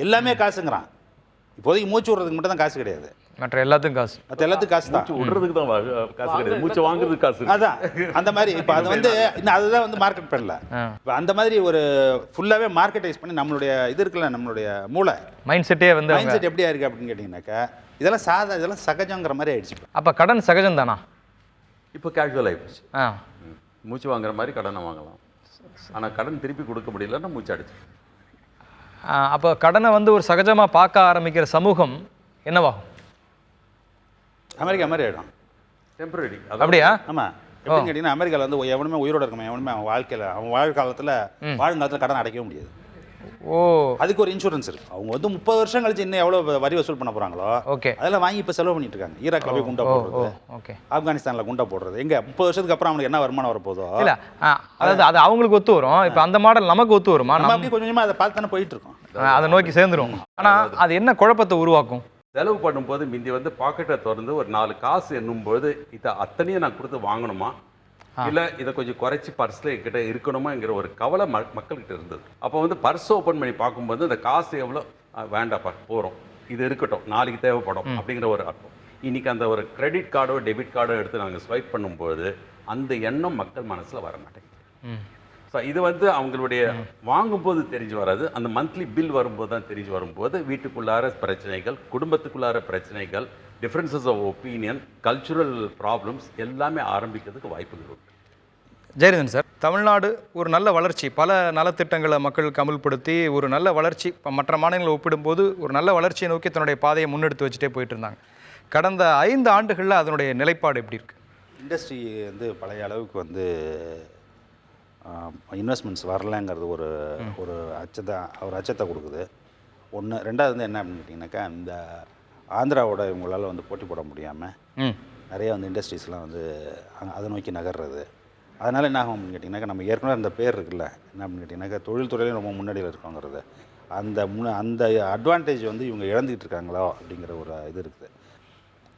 எல்லாமே காசுங்கிறான். இப்போதைக்கு மூச்சு விடுறதுக்கு மட்டும் தான் காசு கிடையாது, மற்ற எல்லாத்துக்கும் காசு. மற்ற எல்லாத்துக்கும் காசு தான். விடுறதுக்கு தான் காசு கிடையாது, மூச்சு வாங்குறதுக்கு காசு. அதான் அந்த மாதிரி இப்போ அது வந்து இன்னும் அதுதான் வந்து மார்க்கெட் பண்ணல. இப்போ அந்த மாதிரி ஒரு ஃபுல்லாகவே மார்க்கெட்டைஸ் பண்ணி நம்மளுடைய இது இருக்குல்ல, நம்மளுடைய மூளை மைண்ட் செட்டே வந்து மைண்ட் செட் எப்படியா இருக்குது அப்படின்னு கேட்டிங்கனாக்கா, இதெல்லாம் சகஜங்கிற மாதிரி ஆயிடுச்சு. அப்போ கடன் சகஜம் தானா? இப்போ கேஷுவல் ஆகிடுச்சு. மூச்சு வாங்குற மாதிரி கடனை வாங்கலாம், ஆனால் கடன் திருப்பி கொடுக்க முடியலன்னா மூச்சு அடிச்சு. அப்போ கடனை வந்து ஒரு சகஜமாக பார்க்க ஆரம்பிக்கிற சமூகம் என்னவாகும்? அமெரிக்கா மாதிரி ஆகிடும். டெம்பரரி. அப்படியா? ஆமாம். எப்படின்னு கேட்டிங்கன்னா, அமெரிக்காவில் வந்து எவனுமே உயிரோடு இருக்கணும், எவனுமே அவன் வாழ்க்கையில் அவன் வாழுங்காலத்தில் கடன் அடைக்கவே முடியாது. ஓ, அதுக்கு ஒரு இன்சூரன்ஸ் இருக்குது. அவங்க வந்து 30 வருஷம் கழிச்சு இன்னும் எவ்வளோ வரி வசூல் பண்ண போகிறாங்களோ அதெல்லாம் வாங்கி இப்போ செலவு பண்ணிட்டு இருக்காங்க. ஈராக்கில் போய் குண்டா போடுறது, ஆப்கானிஸ்தானில் குண்டா போடுறது. எங்கே 30 வருஷத்துக்கு அப்புறம் அவனுக்கு என்ன வருமானம் வரப்போதோ இல்லை, அதாவது அது அவங்களுக்கு ஒத்து வரும். இப்போ அந்த மாடல் நமக்கு ஒத்து வருமா? நம்ம அப்படி கொஞ்சம் கொஞ்சமாக அதை பார்த்து தானே போயிட்டு இருக்கோம். அதை நோக்கி சேர்ந்துரும். ஆனால் அது என்ன குழப்பத்தை உருவாக்கும்? செலவு பண்ணும்போது முந்தி வந்து பாக்கெட்டை திறந்து ஒரு 4 காசு எண்ணும்போது இதை அத்தனையும் நான் கொடுத்து வாங்கணுமா, இல்லை இதை கொஞ்சம் குறைச்சி பர்ஸில் என்கிட்ட இருக்கணுமாங்கிற ஒரு கவலை மக்கள்கிட்ட இருந்தது. அப்போ வந்து பர்ஸ் ஓப்பன் பண்ணி பார்க்கும்போது இந்த காசு எவ்வளோ வேண்டாப்பா போகிறோம், இது இருக்கட்டும், நாளைக்கு தேவைப்படும் அப்படிங்கிற ஒரு அர்த்தம். இன்றைக்கி அந்த ஒரு கிரெடிட் கார்டோ டெபிட் கார்டோ எடுத்து நாங்கள் ஸ்வைப் பண்ணும்போது அந்த எண்ணம் மக்கள் மனசில் வர மாட்டேங்குது. ஸோ இது வந்து அவங்களுடைய வாங்கும்போது தெரிஞ்சு வராது, அந்த மந்த்லி பில் வரும்போது தான் தெரிஞ்சு வரும்போது வீட்டுக்குள்ளார பிரச்சனைகள், குடும்பத்துக்குள்ளார பிரச்சனைகள், differences of opinion, cultural problems எல்லாமே ஆரம்பிக்கிறதுக்கு வாய்ப்புகள் உண்டு. ஜெயரிதன் சார், தமிழ்நாடு ஒரு நல்ல வளர்ச்சி, பல நலத்திட்டங்களை மக்களுக்கு அமல்படுத்தி ஒரு நல்ல வளர்ச்சி, இப்போ மற்ற மாநிலங்களை ஒப்பிடும்போது ஒரு நல்ல வளர்ச்சியை நோக்கி தன்னுடைய பாதையை முன்னெடுத்து வச்சுட்டே போயிட்டு இருந்தாங்க. கடந்த 5 ஆண்டுகளில் அதனுடைய நிலைப்பாடு எப்படி இருக்குது? இண்டஸ்ட்ரி வந்து பழைய அளவுக்கு வந்து இன்வெஸ்ட்மெண்ட்ஸ் வரலைங்கிறது ஒரு அச்சத்தை கொடுக்குது. ஒன்று. ரெண்டாவது வந்து என்ன அப்படின்னு கேட்டிங்கனாக்கா, இந்த ஆந்திராவோட இவங்களால் வந்து போட்டி போட முடியாமல் நிறைய வந்து இண்டஸ்ட்ரீஸ்லாம் வந்து அதை நோக்கி நகர்றது. அதனால் என்ன ஆகும் அப்படின்னு கேட்டிங்கனாக்கா, நம்ம ஏற்கனவே அந்த பேர் இருக்குல்ல, என்ன அப்படின்னு கேட்டிங்கனாக்கா தொழில்துறையிலும் ரொம்ப முன்னாடியில் இருக்கோங்கிறது, அந்த அட்வான்டேஜ் வந்து இவங்க இழந்துக்கிட்டு இருக்காங்களோ அப்படிங்கிற ஒரு இது இருக்குது.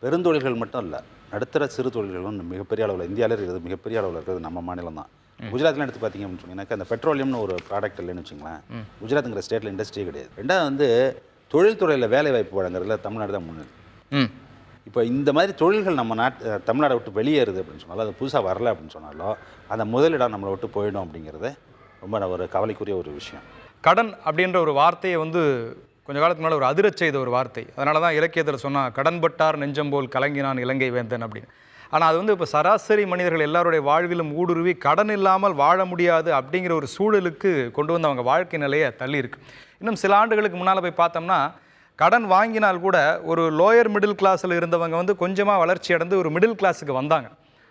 பெருந்தொழில்கள் மட்டும் இல்லை, நடுத்தர சிறு தொழில்களும் மிகப்பெரிய அளவில் இந்தியாவிலே இருக்கிறது, மிகப்பெரிய அளவில் இருக்கிறது நம்ம மாநிலம் தான். குஜராத்லாம் எடுத்து பார்த்தீங்க அப்படின்னு சொன்னீங்கன்னாக்கா, அந்த பெட்ரோலியம்னு ஒரு ப்ராடக்ட் இல்லைன்னு வச்சுங்களேன், குஜராத்துங்கிற ஸ்டேட்டில் இண்டஸ்ட்ரியே கிடையாது. ரெண்டாவது வந்து தொழில்துறையில் வேலை வாய்ப்பு வழங்குறதுல தமிழ்நாடு தான் முன்னாடி. இப்போ இந்த மாதிரி தொழில்கள் நம்ம தமிழ்நாடை விட்டு வெளியேறுது அப்படின்னு சொன்னாலும், அது புதுசாக வரல அப்படின்னு சொன்னாலும், அந்த முதலிடம் நம்மளை விட்டு போயிடும் அப்படிங்கிறது ரொம்ப ஒரு கவலைக்குரிய ஒரு விஷயம். கடன் அப்படின்ற ஒரு வார்த்தையை வந்து கொஞ்ச காலத்துக்கு முன்னால் ஒரு அதிரச் செய்த ஒரு வார்த்தை. அதனால தான் இலக்கியத்தில் சொன்னால் கடன்பட்டார் நெஞ்சம்போல் கலங்கினான் இலங்கை வேந்தன் அப்படின்னு. ஆனால் அது வந்து இப்போ சராசரி மனிதர்கள் எல்லாருடைய வாழ்விலும் ஊடுருவி கடன் இல்லாமல் வாழ முடியாது அப்படிங்கிற ஒரு சூழலுக்கு கொண்டு வந்து அவங்க வாழ்க்கை நிலையை தள்ளி இருக்கு. இன்னும் சில ஆண்டுகளுக்கு முன்னால் போய் பார்த்தோம்னா கடன் வாங்கினால் கூட ஒரு லோயர் மிடில் கிளாஸில் இருந்தவங்க வந்து கொஞ்சமாக வளர்ச்சி அடைந்து ஒரு மிடில் கிளாஸுக்கு வந்தாங்க.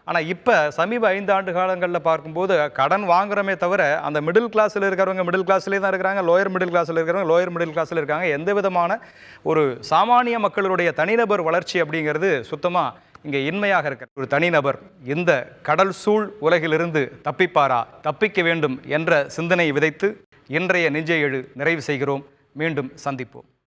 ஆனால் இப்போ சமீப 5 ஆண்டு காலங்களில் பார்க்கும்போது கடன் வாங்குறமே தவிர அந்த மிடில் கிளாஸில் இருக்கிறவங்க மிடில் கிளாஸ்லேயே தான் இருக்கிறாங்க, லோயர் மிடில் கிளாஸில் இருக்கிறவங்க லோயர் மிடில் கிளாஸில் இருக்காங்க. எந்த விதமான ஒரு சாமானிய மக்களுடைய தனிநபர் வளர்ச்சி அப்படிங்கிறது சுத்தமாக இங்கே இன்மையாக இருக்கிற ஒரு தனிநபர் இந்த கடல் சூழ் உலகிலிருந்து தப்பிப்பாரா, தப்பிக்க வேண்டும் என்ற சிந்தனை விதைத்து இன்றைய நெஞ்சை எழு நிறைவு செய்கிறோம். மீண்டும் சந்திப்போம்.